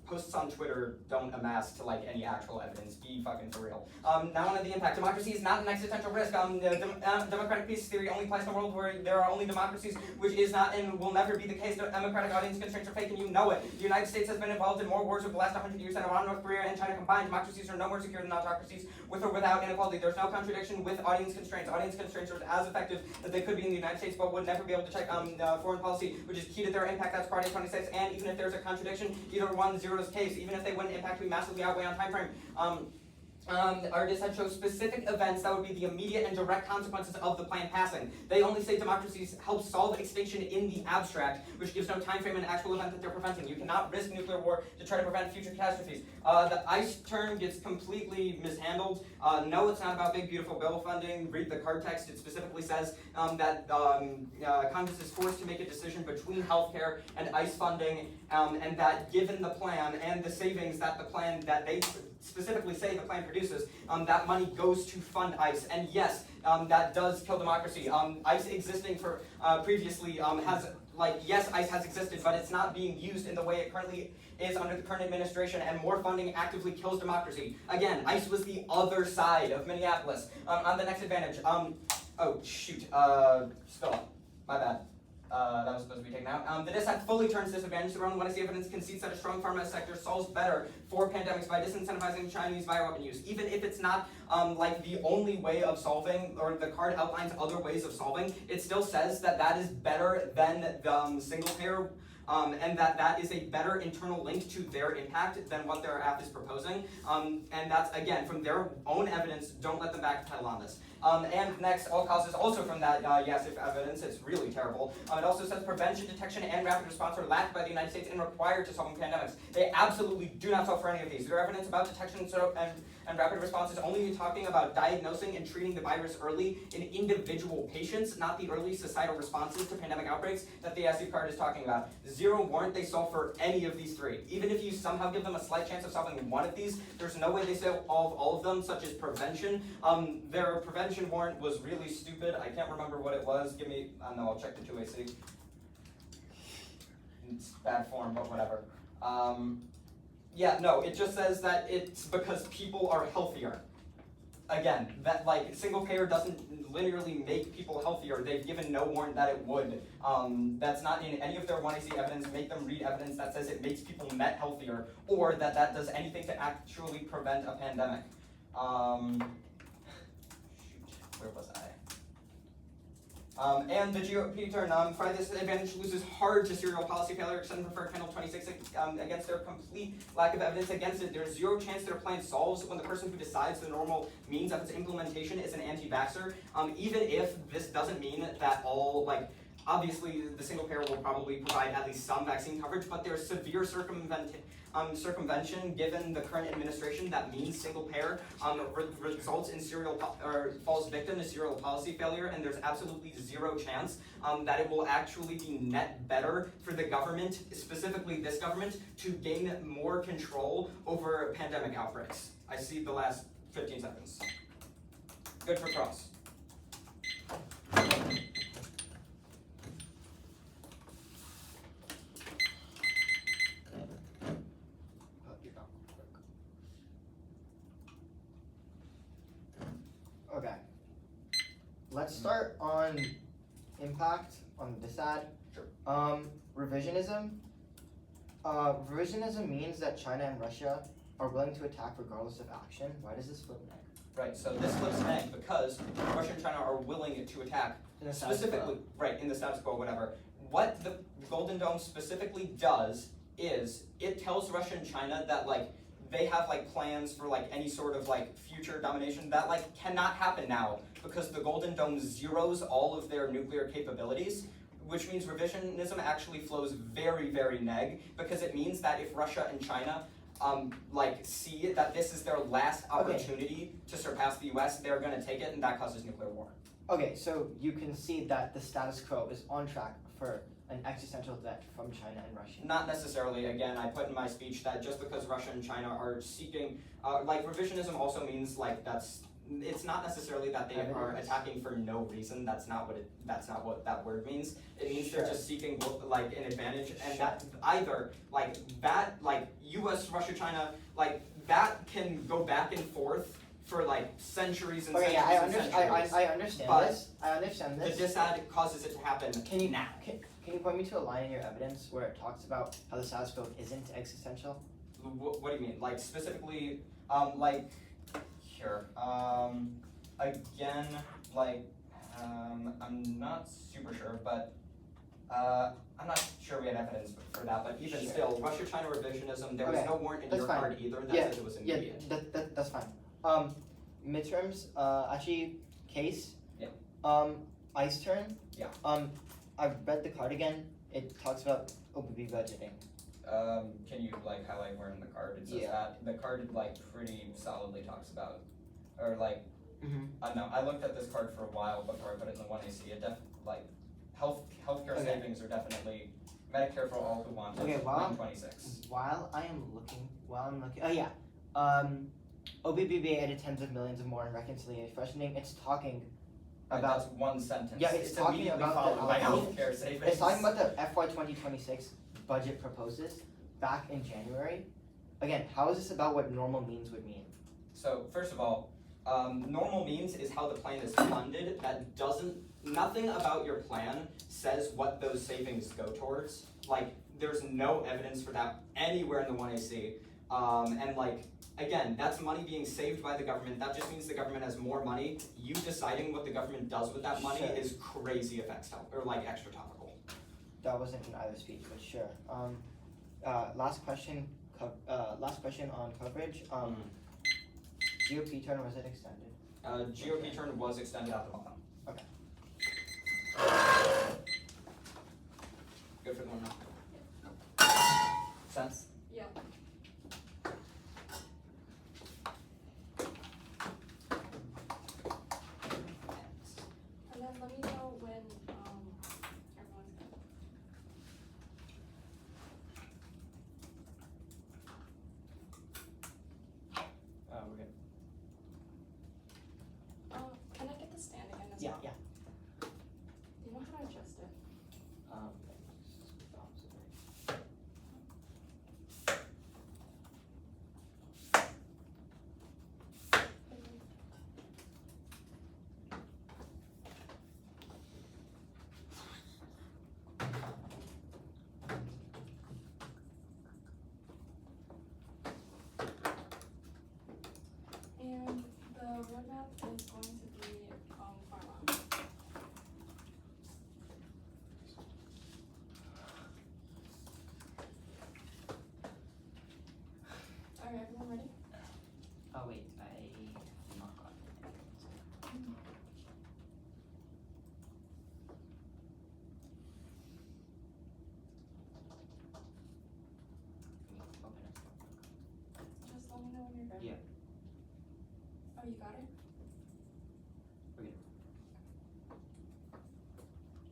posts on Twitter don't amass to any actual evidence. Be fucking for real. Now on to the impact. Democracy is not an existential risk. Democratic peace theory only applies to a world where there are only democracies, which is not and will never be the case. Democratic audience constraints are fake, and you know it. The United States has been involved in more wars over the last 100 years than Iran, North Korea, and China combined. Democracies are no more secure than autocracies, with or without inequality. There's no contradiction with audience constraints. Audience constraints are as effective as they could be in the United States, but would never be able to check foreign policy, which is key to their impact. That's Party 26. And even if there's a contradiction, either 1-0's case, even if they wouldn't impact, we massively outweigh on time frame. Our dissent shows specific events that would be the immediate and direct consequences of the plan passing. They only say democracies help solve extinction in the abstract, which gives no time frame and actual event that they're preventing. You cannot risk nuclear war to try to prevent future catastrophes. The ICE term gets completely mishandled. No, it's not about big, beautiful bill funding. Read the card text. It specifically says that Congress is forced to make a decision between healthcare and ICE funding, and that given the plan and the savings that the plan that they specifically say the plan produces, that money goes to fund ICE. And yes, that does kill democracy. ICE existing for previously has, yes, ICE has existed, but it's not being used in the way it currently is under the current administration, and more funding actively kills democracy. Again, ICE was the other side of Minneapolis. On the next advantage, oh shoot, still up, my bad. That was supposed to be taken out. The dissent fully turns disadvantage around when I see evidence concedes that a strong pharma sector solves better for pandemics by disincentivizing Chinese bioweapon use. Even if it's not the only way of solving, or the card outlines other ways of solving, it still says that that is better than the single payer. And that is a better internal link to their impact than what their app is proposing. And that's, again, from their own evidence. Don't let them backpedal on this. And next, all causes also from that yes if evidence. It's really terrible. It also says prevention, detection, and rapid response are lacked by the United States and required to solve pandemics. They absolutely do not solve for any of these. Their evidence about detection and rapid response is only talking about diagnosing and treating the virus early in individual patients, not the early societal responses to pandemic outbreaks that the SU card is talking about. Zero warrant they solve for any of these three. Even if you somehow give them a slight chance of solving one of these, there's no way they solve all of them, such as prevention. Their prevention warrant was really stupid. I can't remember what it was. Give me, no, I'll check the 2AC. It's bad form, but whatever. Yeah, no, it just says that it's because people are healthier. Again, that single payer doesn't linearly make people healthier. They've given no warrant that it would. That's not in any of their 1AC evidence. Make them read evidence that says it makes people net healthier, or that does anything to actually prevent a pandemic. Shoot, where was I? And the GOP turn, for this advantage loses hard to serial policy failure, except for Panel 26 against their complete lack of evidence against it. There's zero chance their plan solves when the person who decides the normal means of its implementation is an anti-vaxxer. Even if this doesn't mean that all, obviously the single payer will probably provide at least some vaccine coverage, but there's severe circumvention given the current administration that means single payer results in falls victim to serial policy failure, and there's absolutely zero chance that it will actually be net better for the government, specifically this government, to gain more control over pandemic outbreaks. I see the last 15 seconds. Good for cross. Okay. Let's start on impact on this side. Sure. Revisionism. Revisionism means that China and Russia are willing to attack regardless of action. Why does this flip neg? Right, so this flips neg because Russia and China are willing to attack In the status specifically, quo. right, in the status quo, whatever. What the Golden Dome specifically does is it tells Russia and China that like they have like plans for like any sort of like future domination that like cannot happen now because the Golden Dome zeroes all of their nuclear capabilities, which means revisionism actually flows very, very neg because it means that if Russia and China like see that this is their last opportunity to surpass the US, they're gonna take it and that causes nuclear war. Okay, so you can see that the status quo is on track for an existential threat from China and Russia. Not necessarily. Again, I put in my speech that just because Russia and China are seeking, like revisionism also means like it's not necessarily that they are attacking for no reason. That's not what that word means. It means they're just seeking like an advantage, and that either like that like U.S. Russia China like that can go back and forth for like centuries and centuries and centuries. I understand But this. I understand this. The disad causes it to happen now. Can you point me to a line in your evidence where it talks about how the status quo isn't existential? What do you mean? Like specifically, like here. Again, like I'm not super sure, but I'm not sure we had evidence for that. But even still, Russia-China revisionism. There was no warrant in your card either that says it was immediate. Yeah, that's fine. Midterms, actually, case. Yeah. Ice turn. Yeah. I've read the card again. It talks about OPB budgeting. Can you like highlight where in the card it says that? The card like pretty solidly talks about, or like, I don't know. I looked at this card for a while before I put it in the 1AC. It like healthcare savings are definitely Medicare for all who want it. Okay, 126. While I'm looking, oh yeah, OBBBA added tens of millions of more in reconciliation questioning. It's talking about that's one sentence. Yeah, it's talking immediately about followed by the healthcare savings. It's talking about the FY 2026 budget proposes back in January. Again, how is this about what normal means would mean? So first of all, normal means is how the plan is funded. That doesn't. Nothing about your plan says what those savings go towards. Like, there's no evidence for that anywhere in the 1AC. And like, again, that's money being saved by the government. That just means the government has more money. You deciding what the government does with that money is crazy effects or like extra topical. That wasn't in either speech, but sure. Last question on coverage. GOP turn, was it extended? GOP turn was extended at the bottom. Okay. Good for the one now. Sense? Yeah. And then let me know when everyone's good. We're good. Can I get the stand again as Yeah, well? yeah. Do you know how to adjust it? And the roadmap is going to be pharma. Alright, everyone ready? Oh wait, I'm not got it. Open it. Just let me know when you're ready. Yeah. Oh, you got it? We're good.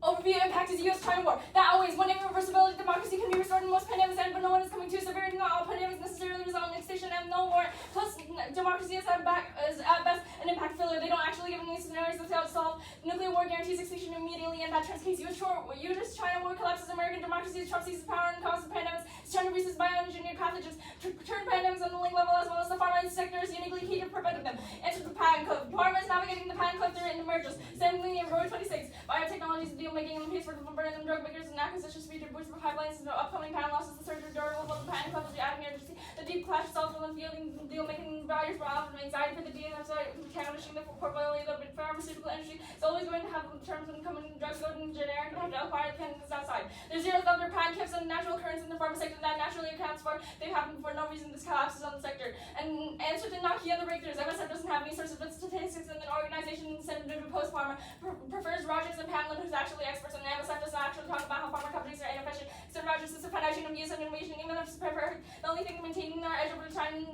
Overview impact is the U.S.-China war. That always, when irreversibility, democracy can be restored in most pandemics end, but no one is coming too severe. Not all pandemics necessarily result in extinction and no war. Plus, democracy is at best an impact failure. They don't actually give any scenarios that help solve. Nuclear war guarantees extinction immediately, and that turns case U.S.-China war collapses American democracy as Trump seizes power and causes pandemics. China resist bioengineered pathogens to turn pandemics on the link level as well as the pharma sector is uniquely key to preventing them. Enter the patent cliff. Pharma is navigating the patent cliff through mergers. Same thing in Road 26. Biotechnology is deal making and the pace for burning drug makers and acquisition speed to boost the pipelines and upcoming patent losses. The surgery durable of the patent cliff is adding urgency. The deep clash itself with the deal making barriers for often anxiety for the DNFs establishing the portfolio of the pharmaceutical industry is always going to have terms when coming drugs go to generic and have to acquire the patents outside. There's zero other patent cliffs and natural occurrence in the pharma sector that natural before. They've happened for no reason. This collapse is on the sector. And answer to knock on the breakthroughs. MSF doesn't have any sources of statistics, and an organization incentive to post pharma prefers Rogers and Pamela, who's actually experts, and MSF doesn't actually talk about how pharma companies are inefficient. So Rogers is a foundation of use and innovation, even if it's preferred. The only thing maintaining our edge over time and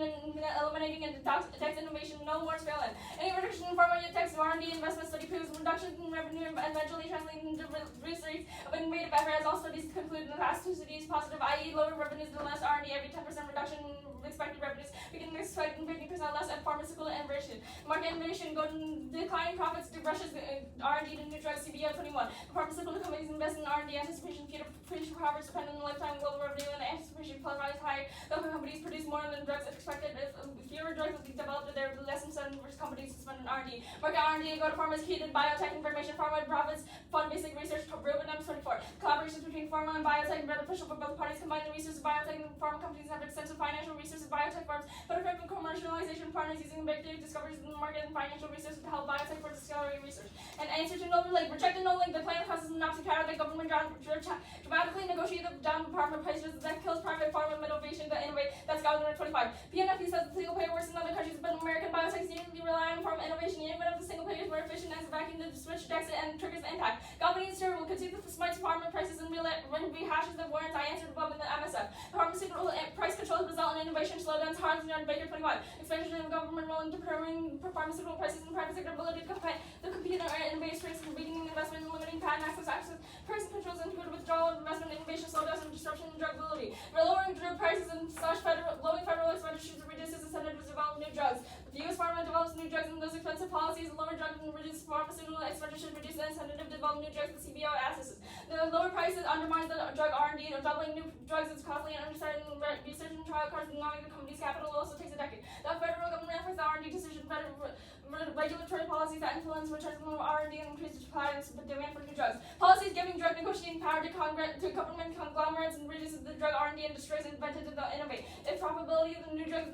eliminating and tax innovation, no more failing. Any reduction in pharma tax R&D investment study proves reduction in revenue and eventually translating into research of innovative effort, as all studies conclude in the past 2 studies positive, i.e. lower revenues than less R&D, every 10% reduction in expected revenues, we can expect 50% less at pharmaceutical innovation. Market innovation go to declining profits to Russia's R&D to new drugs, CBO 21. Pharmaceutical companies invest in R&D anticipation, future profits depend on the lifetime global revenue, and the anticipation plus rise higher. Local companies produce more than drugs expected. If fewer drugs will be developed, there will be less incentive for companies to spend on R&D. Market R&D go to pharma is heated, biotech information, pharma profits, fund basic research, Rubenums 24. Collaborations between pharma and biotech are beneficial for both parties. Combine the resources of biotech and pharma companies have extensive financial resources. Biotech firms but effective commercialization partners using breakthrough discoveries in the market and financial resources to help biotech for accelerating research. And answer to no link. Rejected no link. The plan causes monoxide the government dramatically negotiated down pharma prices that kills private pharma innovation to innovate. That's Governor 25. PNFP says the single payer works in other countries, but American biotechs usually rely on pharma innovation, even if the single payer is more efficient as vacuum to switch exit and triggers the impact. Companies here will continue to smite pharma prices and rehashes the warrants I answered above in the MSF. The pharmaceutical price controls result in innovation slowdowns. Harms on Baker 25. Expansion of government role in determining pharmaceutical prices and private sector ability to compete on innovative rates and beating investment and limiting patent access. Price controls include withdrawal of investment, innovation slowdowns, and disruption in drug ability. Lowering drug prices and lowering federal expenditures reduces incentive to develop new drugs. If the U.S. pharma develops new drugs and those expensive policies, lower drugs and reduce pharmaceutical expenditures reduce the incentive to develop new drugs. The CBO assesses. The lower prices undermines the drug R&D. Doubling new drugs is costly and unnecessary. Research and trial costs and not the company's capital also takes a decade. The federal government efforts the R&D decision, regulatory policies that influence returns on R&D and increase the supply and demand for new drugs. Policies giving drug negotiating power to government conglomerates and reduces the drug R&D and destroys invented to innovate. If profitability of the new drugs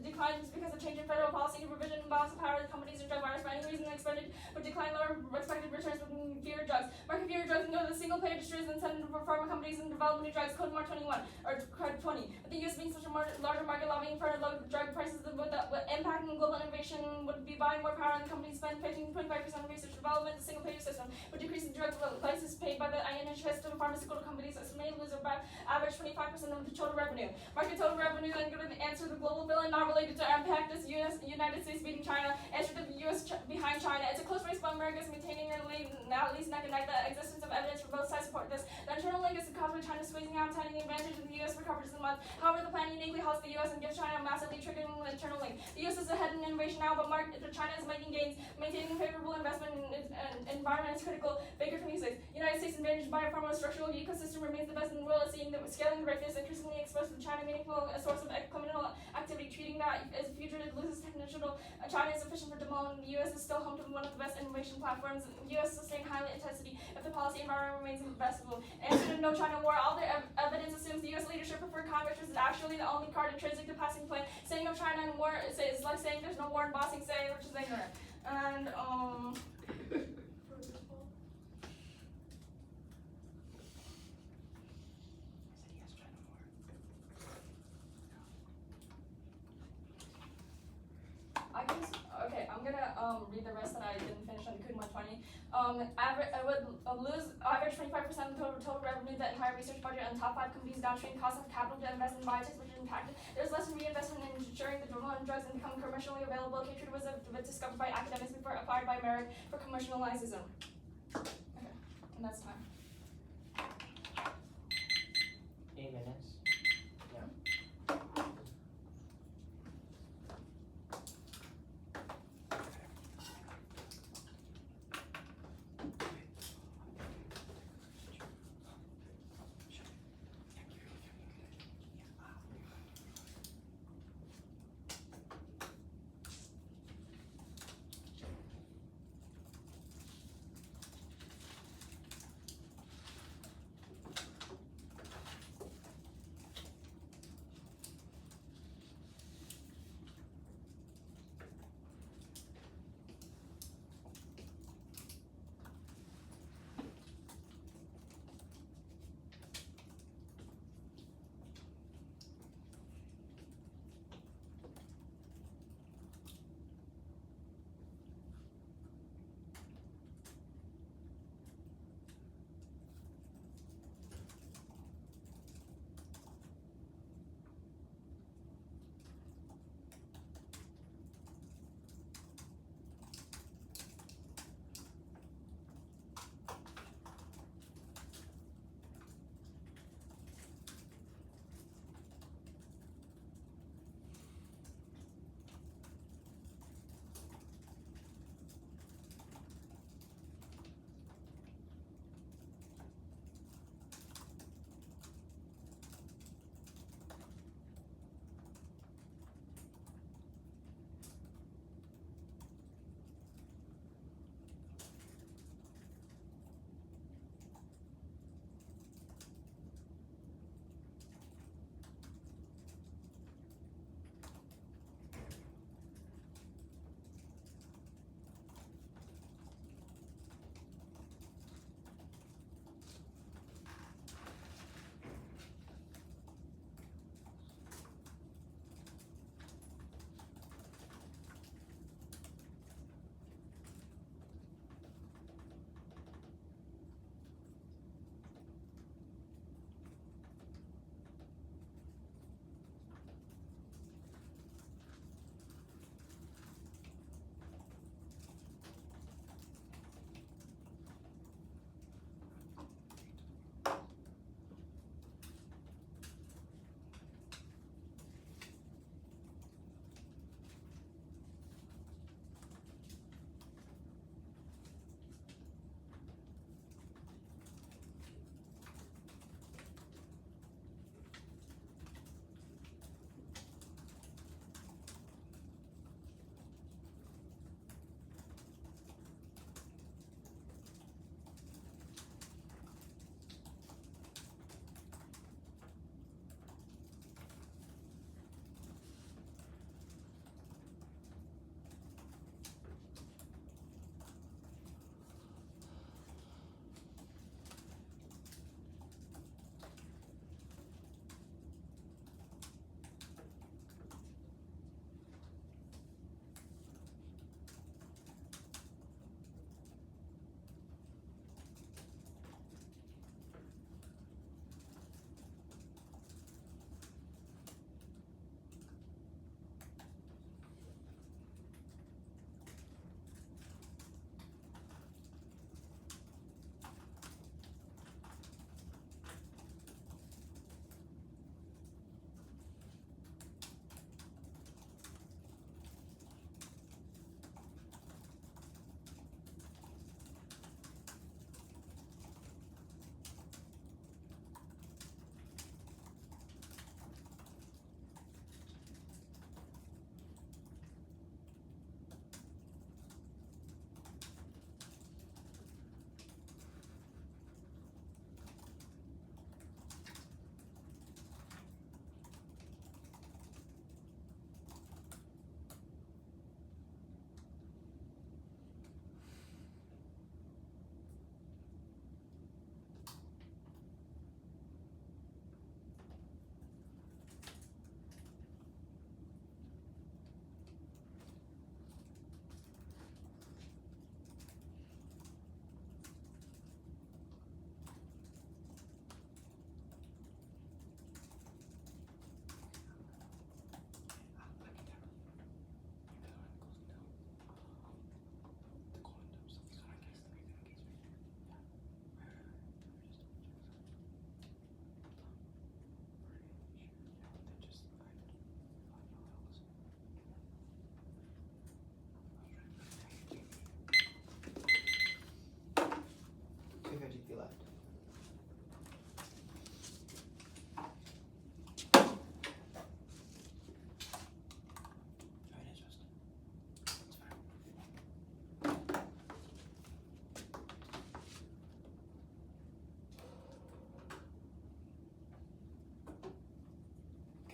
declines because of change in federal policy provision and balance of power of the companies and drug buyers for any reason expected would decline lower expected returns with fewer drugs. Market fewer drugs and go to the single payer destroys the incentive for pharma companies and develop new drugs. Code More 21 or Code 20. With the U.S. being such a larger market lobbying for low drug prices, the impact on global innovation would be buying more power, and the companies spend 25% of research development. The single payer system would decrease the drug prices paid by the NHS to pharmaceutical companies, estimated lose about average 25% of the total revenue. Market total revenue then go to the answer the global villain, not related to impact is United States beating China. Answer to the U.S. behind China. It's a close race, but America is maintaining their lead now at least neck and neck. The existence of evidence for both sides support this. The internal link is caused by China squeezing out tiny advantage of the U.S. for coverage of the month. However, the plan uniquely helps the U.S. and gives China a massively triggering the internal link. The U.S. is ahead in innovation now, but China is making gains. Maintaining favorable investment in environment is critical. Baker 26. United States advantage biopharma structural ecosystem remains the best in the world. Seeing that scaling the breakthroughs increasingly exposed to China meaningful a source of criminal activity. Treating that as a future it loses technical. China is sufficient for demo, and the U.S. is still home to one of the best innovation platforms. The U.S. sustain high intensity if the policy environment remains investable. Answer to no China war. All the evidence assumes the U.S. leadership preferred Congress is actually the only card intrinsic to passing plan. Saying no China and war is like saying there's no war in Bossing Say, which is ignorant. And I'm gonna read the rest that I didn't finish on the Code 120. I would lose average 25% of the total revenue, the entire research budget, and top 5 companies downstream cost of capital to invest in biotechs, which is impacted. There's less reinvestment in ensuring the development drugs and become commercially available. Keytruda was discovered by academics before acquired by Merck for commercialization. Okay, and that's time. 8 minutes.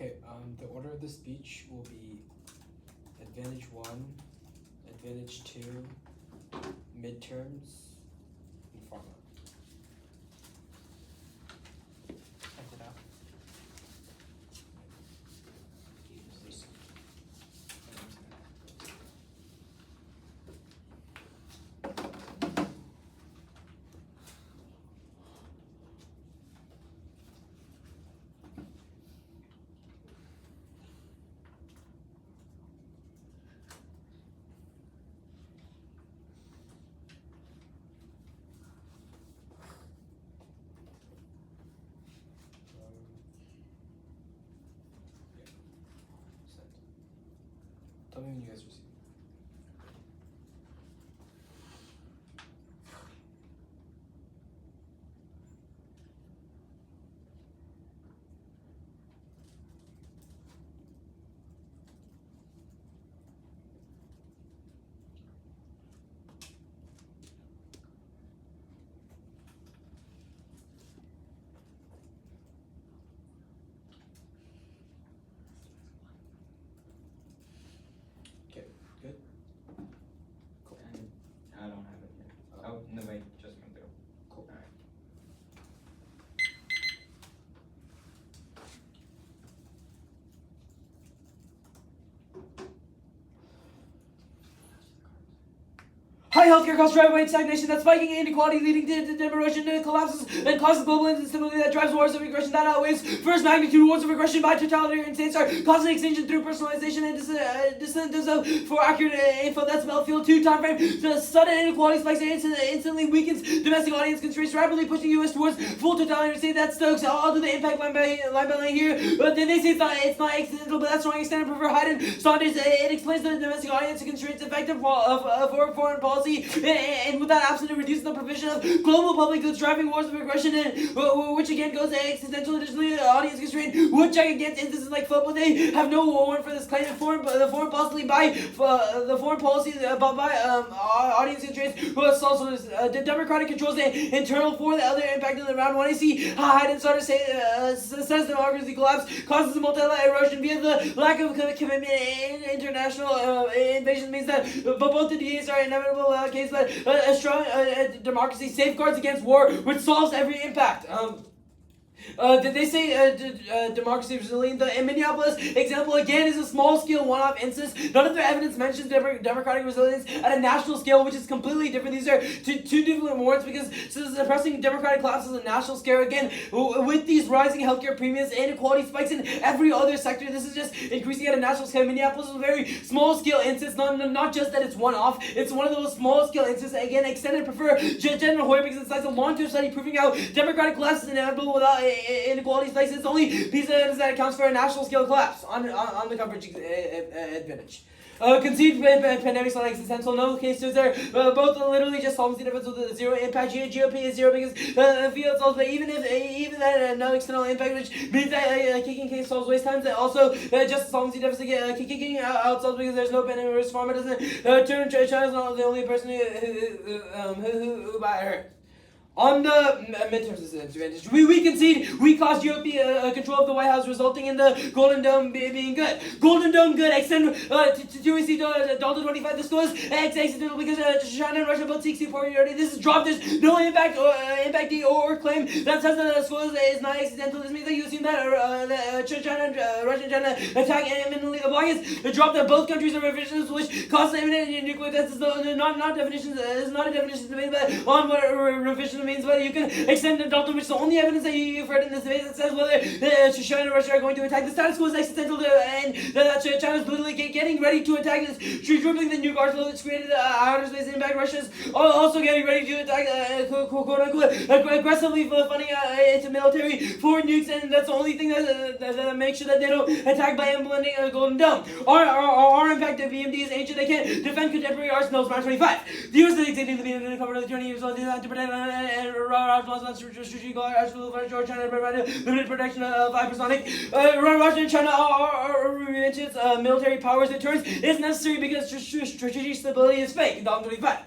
Okay, the order of the speech will be advantage 1, advantage 2, midterms, and pharma. Check it out. Tell me when you guys receive. Okay, good. Cool. And I don't have it here. Oh, no, wait, just come through. Cool. Alright. High healthcare costs drive away stagnation that's spiking inequality, leading to erosion and collapses, and causes global instability that drives wars of aggression that outweighs first magnitude wars of aggression by totalitarian states are causing extinction through personalization and dissent for accurate info. That's Battlefield 2 time frame. The sudden inequality spikes and instantly weakens domestic audience constraints, rapidly pushing U.S. towards full totalitarian state. That Stokes. I'll do the impact line by line here. But then they say it's not accidental, but that's wrong. Extended prefer Hayden Saunders. It explains the domestic audience constraints effective of foreign policy. And with that absent, it reduces the provision of global public goods, driving wars of aggression, and which again goes to accidental, additionally audience constraint, which check against instances like football. They have no warrant for this claim. The foreign policy by audience constraints. Also, the Democratic controls the internal for the other impact of the round 1 AC. Hayden Sutter says democracy collapse causes multi-layer erosion via the lack of commitment in international invasion means that both the DAs are inevitable. Case that a strong democracy safeguards against war, which solves every impact. Did they say democracy is resilient? The Minneapolis example again is a small-scale one-off instance. None of their evidence mentions democratic resilience at a national scale, which is completely different. These are two different words because suppressing democratic collapse is a national scale. Again, with these rising healthcare premiums, inequality spikes in every other sector. This is just increasing at a national scale. Minneapolis is a very small-scale instance. Not just that it's one-off. It's one of those small-scale instances. Again, extended prefer General Hoyer because it cites a long-term study proving how democratic collapse is inevitable without inequality spikes. It's only piece of evidence that accounts for a national scale collapse on the coverage advantage. Concede pandemics not existential. No cases there. Both literally just solves the difference with the zero impact. GOP is zero because the field solves. But even that no external impact, which means that kicking case solves waste times. That also just solves the deficit. Kicking out solves because there's no pandemic risk farm. It doesn't turn China's not the only person who got hurt. On the midterms disadvantage, we concede we cost GOP control of the White House, resulting in the Golden Dome being good. Golden Dome good. Extend to we see Delta 25. This goes accidental because China and Russia both seek superiority. This is dropped. There's no impact or claim that says that the score is not accidental. This means that you assume that China and Russia and China attack imminently. The block is dropped that both countries are revisions, which causes imminent nuclear tests. Is not definitions. Is not a definition debate, but on what revision means. Whether you can extend the Delta, which is the only evidence that you've heard in this debate that says whether China and Russia are going to attack. The status quo is accidental, and that China is literally getting ready to attack. This tripling the nuke arsenal that's created outer space impact. Russia's also getting ready to attack, quote unquote, aggressively funding into military for nukes, and that's the only thing that makes sure that they don't attack by implementing a Golden Dome. Our impact of BMD is ancient. They can't defend contemporary arsenals. Round 25. The U.S. is extending the BMD to cover the 20 years old to protect limited protection of hypersonic. Russia and China are mentions military powers. Deterrence is necessary because strategic stability is fake. 2025.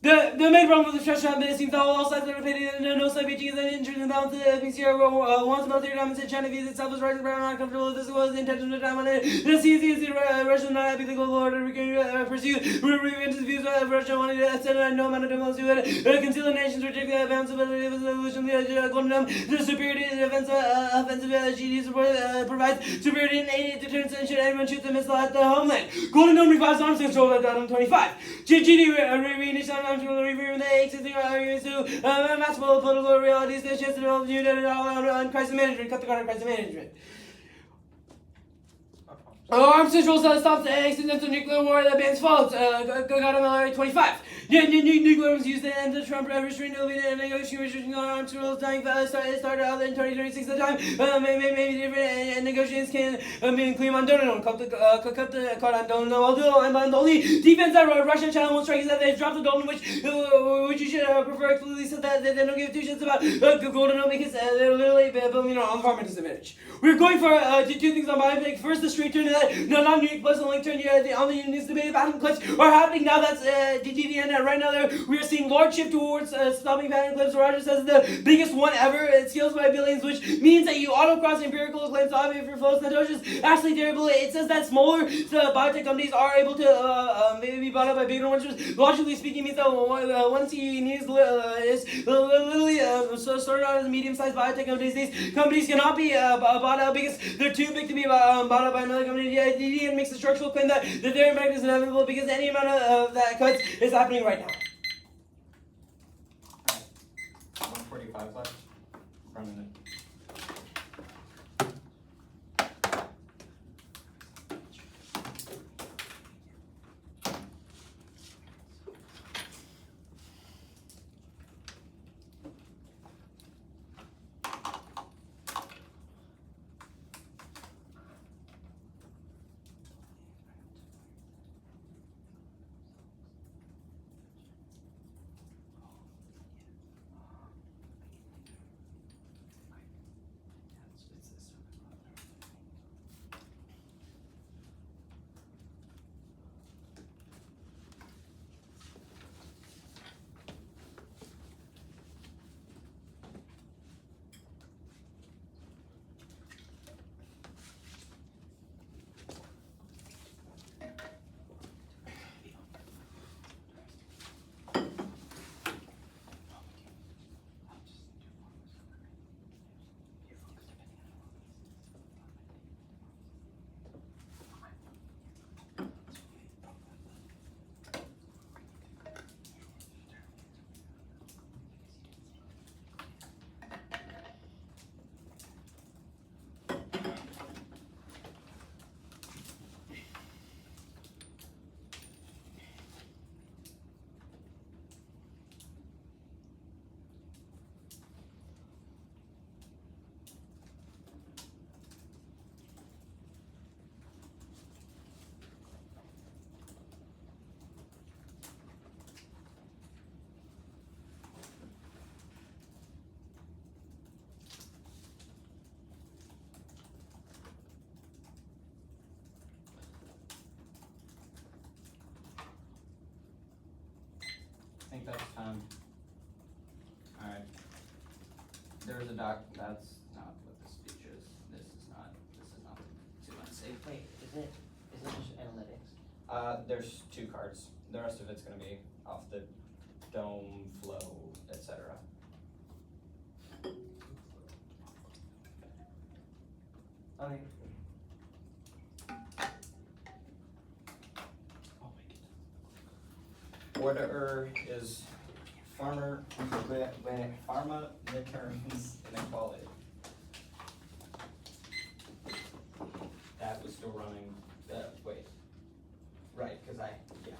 The main problem with the stress trap is it seems that all sides are repeating and no side Beijing is an interest in balance. Mich PR wants military dominance. China views itself as rising, but not comfortable. This was the intention to down on it. The CZ Russia not happy the global order. We can pursue revenge his views of Russia wanting to send no amount of diplomacy to it. Conceal the nations reject the advance of the evolution. The golden dome. The superiority offensive GD support provides superiority in 80 deterrence and should anyone shoot the missile at the homeland. Golden dome revives arms control at Datum 25. GD reunition. I'm to review the existing arguments to massive political realities. The chance to develop new data on crisis management. Cut the card on crisis management. Arms control stops the accidental nuclear war that bans faults. Got 25. Nuclear weapons used to end the Trump restraint and negotiations on arms control dying started out in 2026 at the time. Maybe different and negotiations can be clean on Donald. Cut the card on Donald. Although the only defense that Russian China will strike is that they dropped the Golden, which you should prefer exclusively so that they don't give two shits about Golden because they're literally building on farming disadvantage. We're going for two things on my pick. First, the straight turn to that non-unique plus the link turn. On the union's debate battle clips are happening now. That's DTV and right now we are seeing large shift towards stopping pattern clips. Roger says the biggest one ever. It scales by billions, which means that you autocross empirical claims off if your flow Satoshi actually terrible. It says that smaller biotech companies are able to maybe be bought up by bigger ones. Logically speaking, means that once he needs is literally started out as a medium-sized biotech companies. These companies cannot be bought out because they're too big to be bought out by another company. DDN makes a structural claim that their impact is inevitable because any amount of that cuts is happening right now. 145 left. Running it. I think that's time. Alright. There's a doc. That's not what the speech is. This is not too unsafe. Wait, is it just analytics? There's 2 cards. The rest of it's gonna be off the dome, flow, etc. Okay. Order is pharma midterms inequality. That was still running. Wait. Right, because yeah.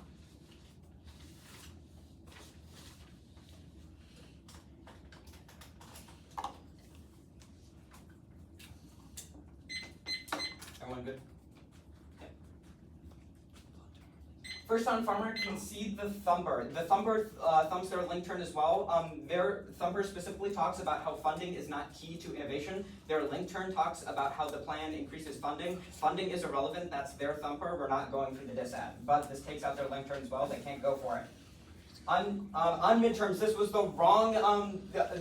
Everyone good? First on farmer, concede the thumper. The thumper thumps their link turn as well. Their thumper specifically talks about how funding is not key to innovation. Their link turn talks about how the plan increases funding. Funding is irrelevant, that's their thumper. We're not going for the disad. But this takes out their link turn as well, they can't go for it. On midterms, this was the wrong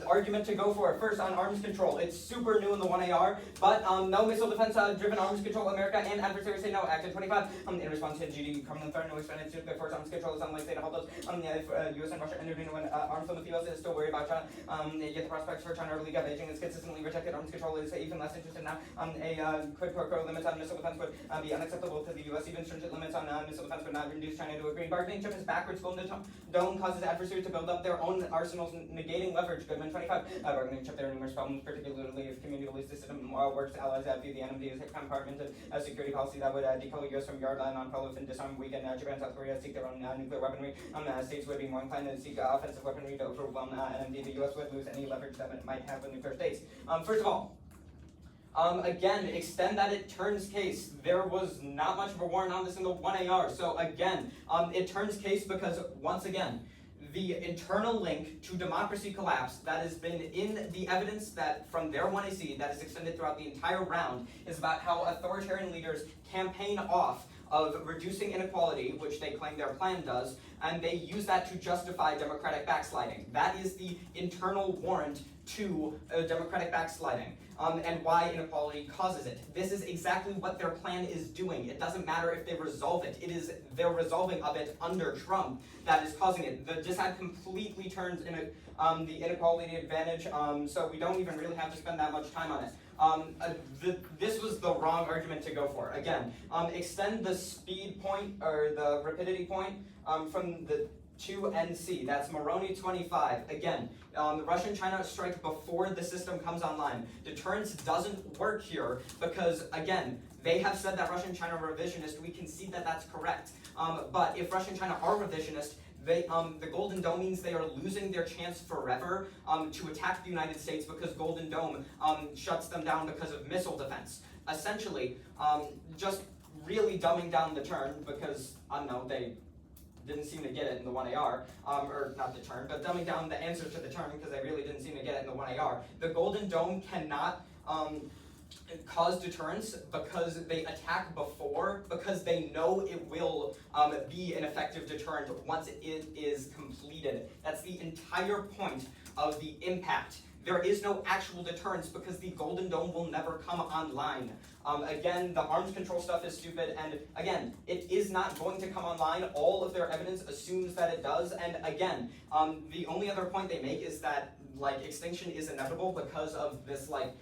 argument to go for. First, on arms control, it's super new in the 1AR, but no missile defense-driven arms control. America and adversaries say no. Act in 25. In response to GD Kremlin threat, no expanded nuclear force arms control is unlikely to help those. If U.S. and Russia entered into an arms deal with the U.S., it is still worried about China. Yet the prospects for China to leak out Beijing is consistently rejected. Arms control is even less interested now. A quid pro quo limits on missile defense would be unacceptable to the U.S. Even stringent limits on missile defense would not reduce China to a green bargaining chip is backwards. Golden Dome causes adversaries to build up their own arsenals, negating leverage. Goodman 25. Bargaining chip, there are numerous problems, particularly if community believes the system works. Allies view the enemy as a compartmented security policy that would decoal U.S. from yard line on follow and disarm, weaken Japan, South Korea, seek their own nuclear weaponry. States would be more inclined to seek offensive weaponry to overwhelm NMD. The U.S. would lose any leverage that it might have with nuclear states. First of all, again, extend that it turns case. There was not much of a warrant on this in the 1AR. So again, it turns case because, once again, the internal link to democracy collapse that has been in the evidence that from their 1AC that is extended throughout the entire round is about how authoritarian leaders campaign off of reducing inequality, which they claim their plan does, and they use that to justify democratic backsliding. That is the internal warrant to democratic backsliding. And why inequality causes it. This is exactly what their plan is doing. It doesn't matter if they resolve it. It is their resolving of it under Trump that is causing it. The dissad completely turns in the inequality advantage, so we don't even really have to spend that much time on it. This was the wrong argument to go for. Again, extend the speed point or the rapidity point from the 2NC, that's Moroni 25. Again, the Russian-China strike before the system comes online. Deterrence doesn't work here because, again, they have said that Russia-China are revisionist. We concede that that's correct. But if Russia-China are revisionist, the Golden Dome means they are losing their chance forever to attack the United States because Golden Dome shuts them down because of missile defense. Essentially, just really dumbing down the turn because, I don't know, they didn't seem to get it in the 1AR, or not the turn, but dumbing down the answer to the turn because they really didn't seem to get it in the 1AR. The Golden Dome cannot cause deterrence because they attack before, because they know it will be an effective deterrent once it is completed. That's the entire point of the impact. There is no actual deterrence because the Golden Dome will never come online. Again, the arms control stuff is stupid, and again, it is not going to come online. All of their evidence assumes that it does, and again, the only other point they make is that, like, extinction is inevitable because of this, like,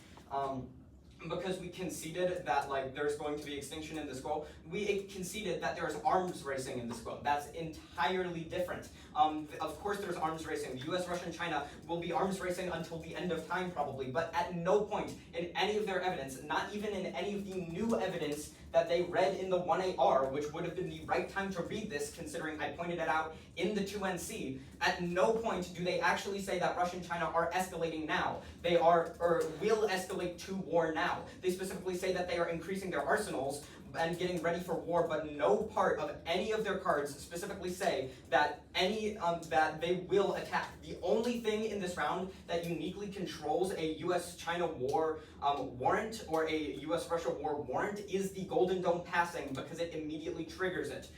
because we conceded that, like, there's going to be extinction in this goal. We conceded that there's arms racing in this goal. That's entirely different. Of course there's arms racing. The US, Russia, and China will be arms racing until the end of time probably, but at no point in any of their evidence, not even in any of the new evidence that they read in the 1AR, which would have been the right time to read this considering I pointed it out in the 2NC, at no point do they actually say that Russia and China are escalating now. They are, or will escalate to war now. They specifically say that they are increasing their arsenals and getting ready for war, but no part of any of their cards specifically say that that they will attack. The only thing in this round that uniquely controls a U.S.-China war warrant or a U.S.-Russia war warrant is the Golden Dome passing because it immediately triggers it.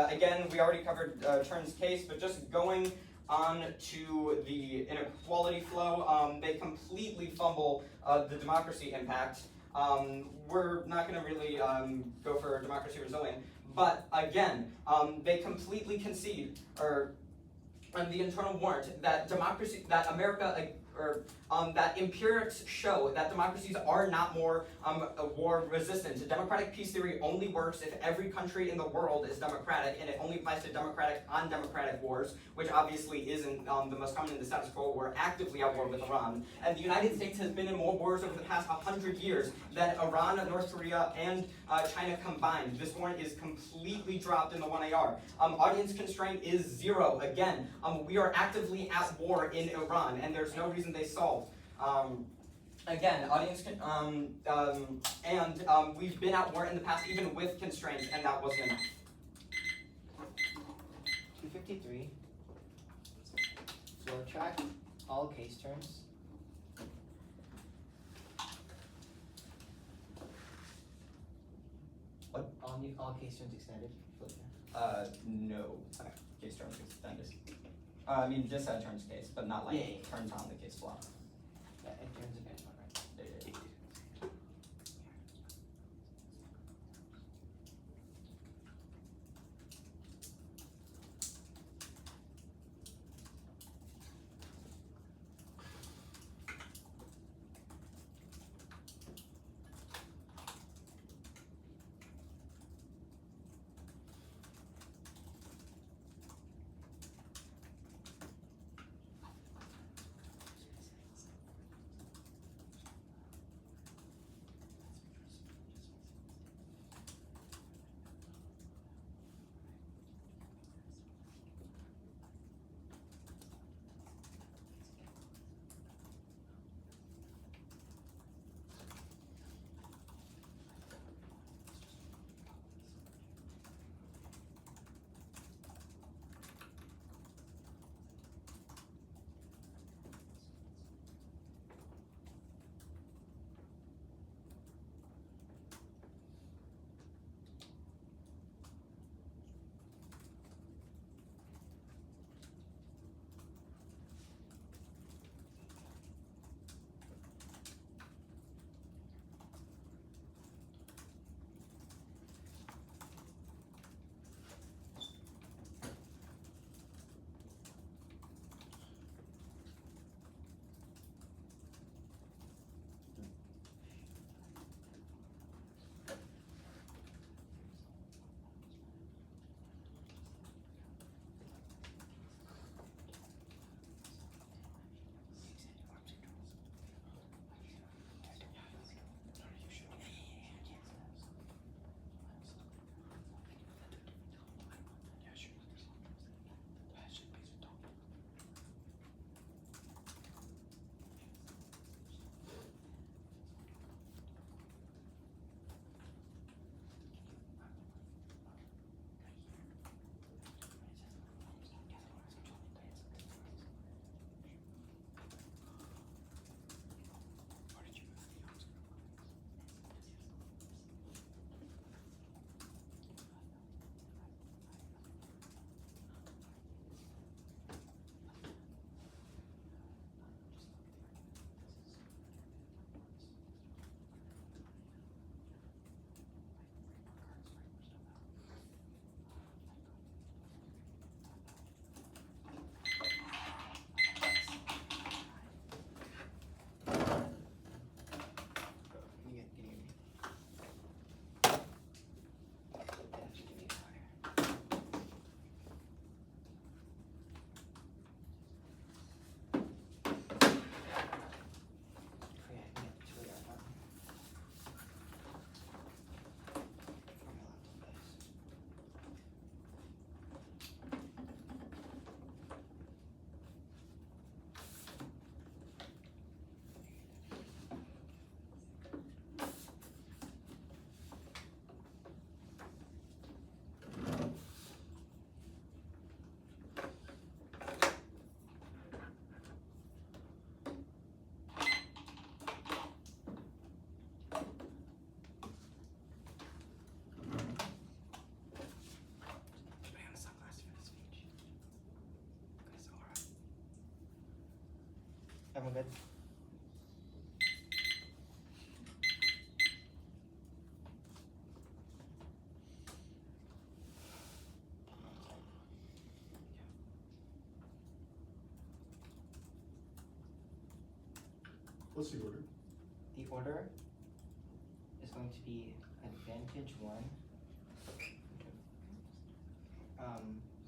Again, we already covered Turn's case, but just going on to the inequality flow, they completely fumble the democracy impact. We're not going to really go for democracy resilient, but again, they completely concede, or the internal warrant that democracy, that America, that empirics show that democracies are not more war resistant. Democratic peace theory only works if every country in the world is democratic, and it only applies to democratic on democratic wars, which obviously isn't the most common in the status quo. We're actively at war with Iran, and the United States has been in more wars over the past 100 years than Iran, North Korea, and China combined. This warrant is completely dropped in the 1AR. Audience constraint is 0. Again, we are actively at war in Iran, and there's no reason they solved. Again, audience we've been at war in the past even with constraints, and that wasn't enough. 253. Flow track, all case terms. What? All case terms extended. Flow track. No. Okay. Case turns extended. I mean, just turns case, but not like Yeah. turns on the case block. Yeah, it turns advanced one, right? Yeah. Everyone good? What's the order? The order is going to be advantage one.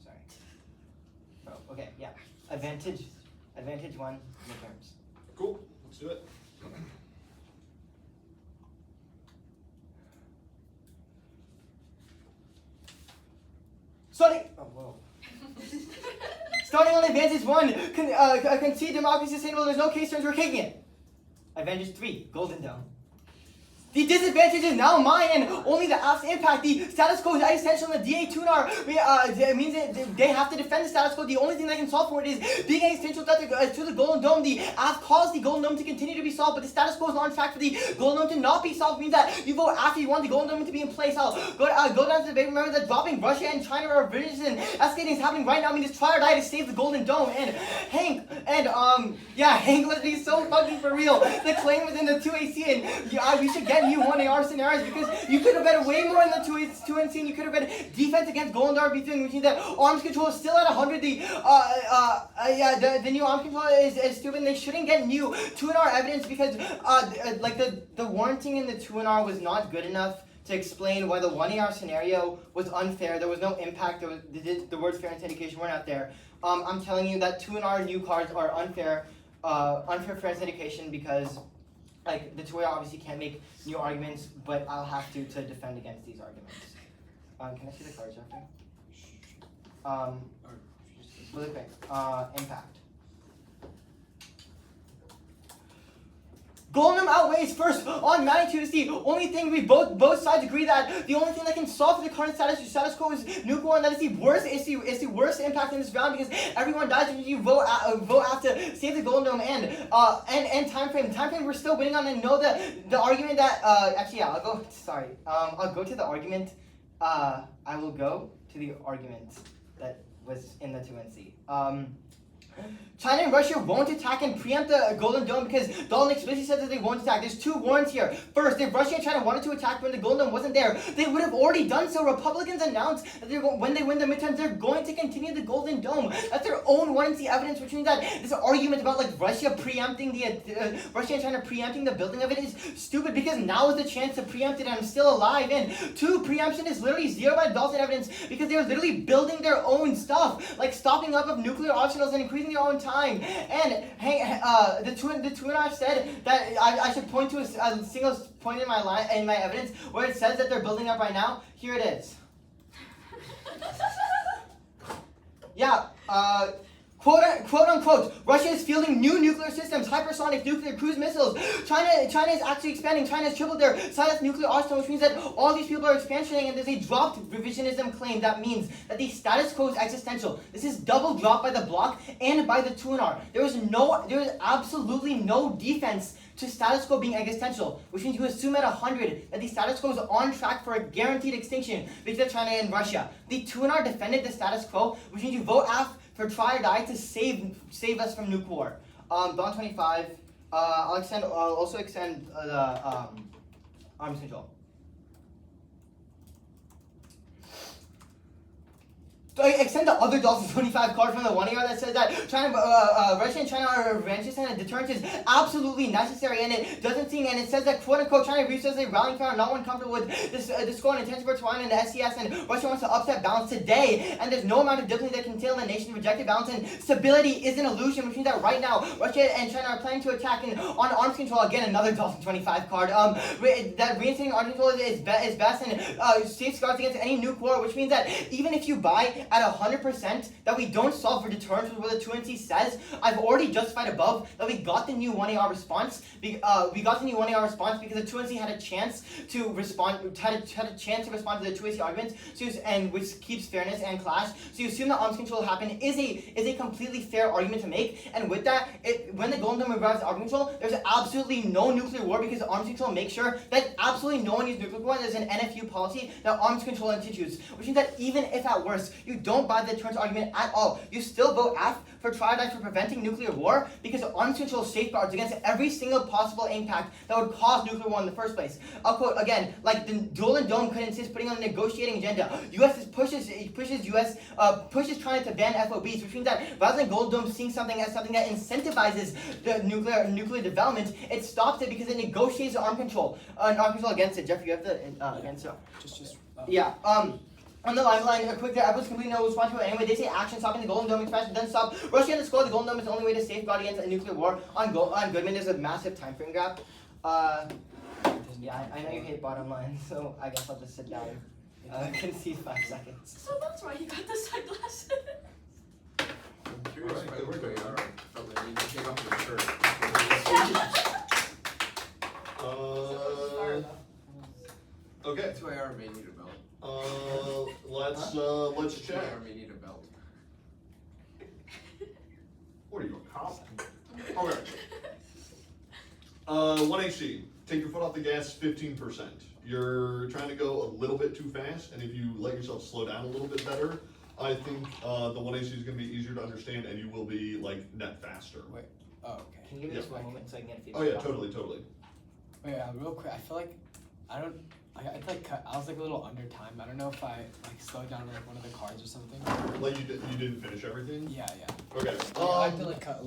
Sorry. Oh, okay, yeah. Advantage one midterms. Cool, let's do it. Starting. Oh whoa. Starting on advantage one, concede democracy sustainable. There's no case turns. We're kicking it. Advantage three, golden dome. The disadvantage is now mine, and only the AF's impact. The status quo is existential, and the DA tuner it means that they have to defend the status quo. The only thing that can solve for it is being existential to the Golden Dome. The AF caused the Golden Dome to continue to be solved, but the status quo is on track for the Golden Dome to not be solved. It means that you vote after you want the Golden Dome to be in place. I'll go down to the debate. Remember that dropping Russia and China are British and escalating is happening right now. I mean, just try or die to save the Golden Dome. And Hank was being so fucking for real. The claim was in the 2AC, and we should get new 1AR scenarios because you could have bet way more in the 2NC, and you could have bet defense against Golden Dome between, which means that arms control is still at 100. The new arms control is stupid, and they shouldn't get new 2NR evidence because the warranting in the 2NR was not good enough to explain why the 1AR scenario was unfair. There was no impact. The words fair and syndication weren't out there. I'm telling you that 2NR new cards are unfair fair and syndication because like the 2AR obviously can't make new arguments, but I'll have to defend against these arguments. Can I see the cards after? Really quick. Impact. Golden Dome outweighs first on magnitude. It's the only thing we both sides agree that the only thing that can solve for the current status quo is nuke war, and that is the worst worst impact in this round because everyone dies if you vote out to save the Golden Dome and time frame. Time frame we're still waiting on, and know the argument that I'll go to the argument. I will go to the argument that was in the 2NC. China and Russia won't attack and preempt the Golden Dome because Dalton explicitly said that they won't attack. There's two warrants here. First, if Russia and China wanted to attack when the Golden Dome wasn't there, they would have already done so. Republicans announced that when they win the midterms, they're going to continue the Golden Dome. That's their own warranty evidence, which means that this argument about like Russia and China preempting the building of it is stupid because now is the chance to preempt it and I'm still alive. And two, preemption is literally zero by Dalton evidence because they're literally building their own stuff, like stopping up of nuclear arsenals and increasing their own time. And the Twinner said that I should point to a single point in my evidence where it says that they're building up right now. Here it is. Yeah. Quote unquote, Russia is fielding new nuclear systems, hypersonic nuclear cruise missiles. China is actually expanding. China has tripled their size nuclear arsenal, which means that all these people are expanding, and there's a dropped revisionism claim. That means that the status quo is existential. This is double dropped by the bloc and by the Tunar. There is absolutely no defense to status quo being existential, which means you assume at 100 that the status quo is on track for a guaranteed extinction because of China and Russia. The Tunar defended the status quo, which means you vote for try or die to save us from nuke war. Dawn 25. I'll also extend the arms control. So I extend the other Dalton 25 card from the 1AR that says that Russia and China are ranches and a deterrent is absolutely necessary, and it doesn't seem, and it says that quote unquote China views as a rallying cry, not one comfortable with the score and intention for Taiwan and the SCS, and Russia wants to upset balance today, and there's no amount of difficulty that can tail the nation's rejected balance, and stability is an illusion, which means that right now Russia and China are planning to attack, and on arms control, again another Dalton 25 card, that reinstating arms control is best, and safeguards against any nuke war, which means that even if you buy at 100% that we don't solve for deterrence with what the 2NC says, I've already justified above that we got the new 1AR response. We got the new 1AR response because the 2NC had a chance to respond, had a chance to respond to the 2AC arguments, and which keeps fairness and clash. So you assume that arms control happen is a completely fair argument to make, and with that, when the Golden Dome revives arms control, there's absolutely no nuclear war because arms control makes sure that absolutely no one uses nuclear war. There's an NFU policy that arms control institutes, which means that even if at worst you don't buy the deterrence argument at all, you still vote F for try or die for preventing nuclear war because arms control safeguards against every single possible impact that would cause nuclear war in the first place. I'll quote again, like the Golden Dome could insist putting on a negotiating agenda. US pushes China to ban FOBs, which means that rather than Golden Dome seeing something as something that incentivizes the nuclear development, it stops it because it negotiates arms control against it. Jeff, you have the against it. Yeah. On the line, a quick there, completely no response to it anyway. They say action stopping the Golden Dome expansion doesn't stop. Russia and the score, the Golden Dome is the only way to safeguard against a nuclear war. On Goodman, there's a massive time frame gap. Yeah, I know you hate bottom line, so I guess I'll just sit down. Concede 5 seconds. So that's why you got the sunglasses. I'm curious by the way, from you take off your shirt. Uh, Okay. That's why I may need a belt. Let's That's check. why I may need a belt. What are you, a cop? Okay. 1 HC. Take your foot off the gas 15%. You're trying to go a little bit too fast, and if you let yourself slow down a little bit better, I think the 1 HC is going to be easier to understand, and you will be like net faster. Wait. Oh, okay. Can you give me Yeah. just one moment so I can get a feedback? Oh yeah, totally. Wait, real quick. I feel like I don't. I like cut. I was like a little under time. I don't know if I like slowed down like one of the cards or something. Like you didn't finish everything. Yeah. Okay. I had to like cut.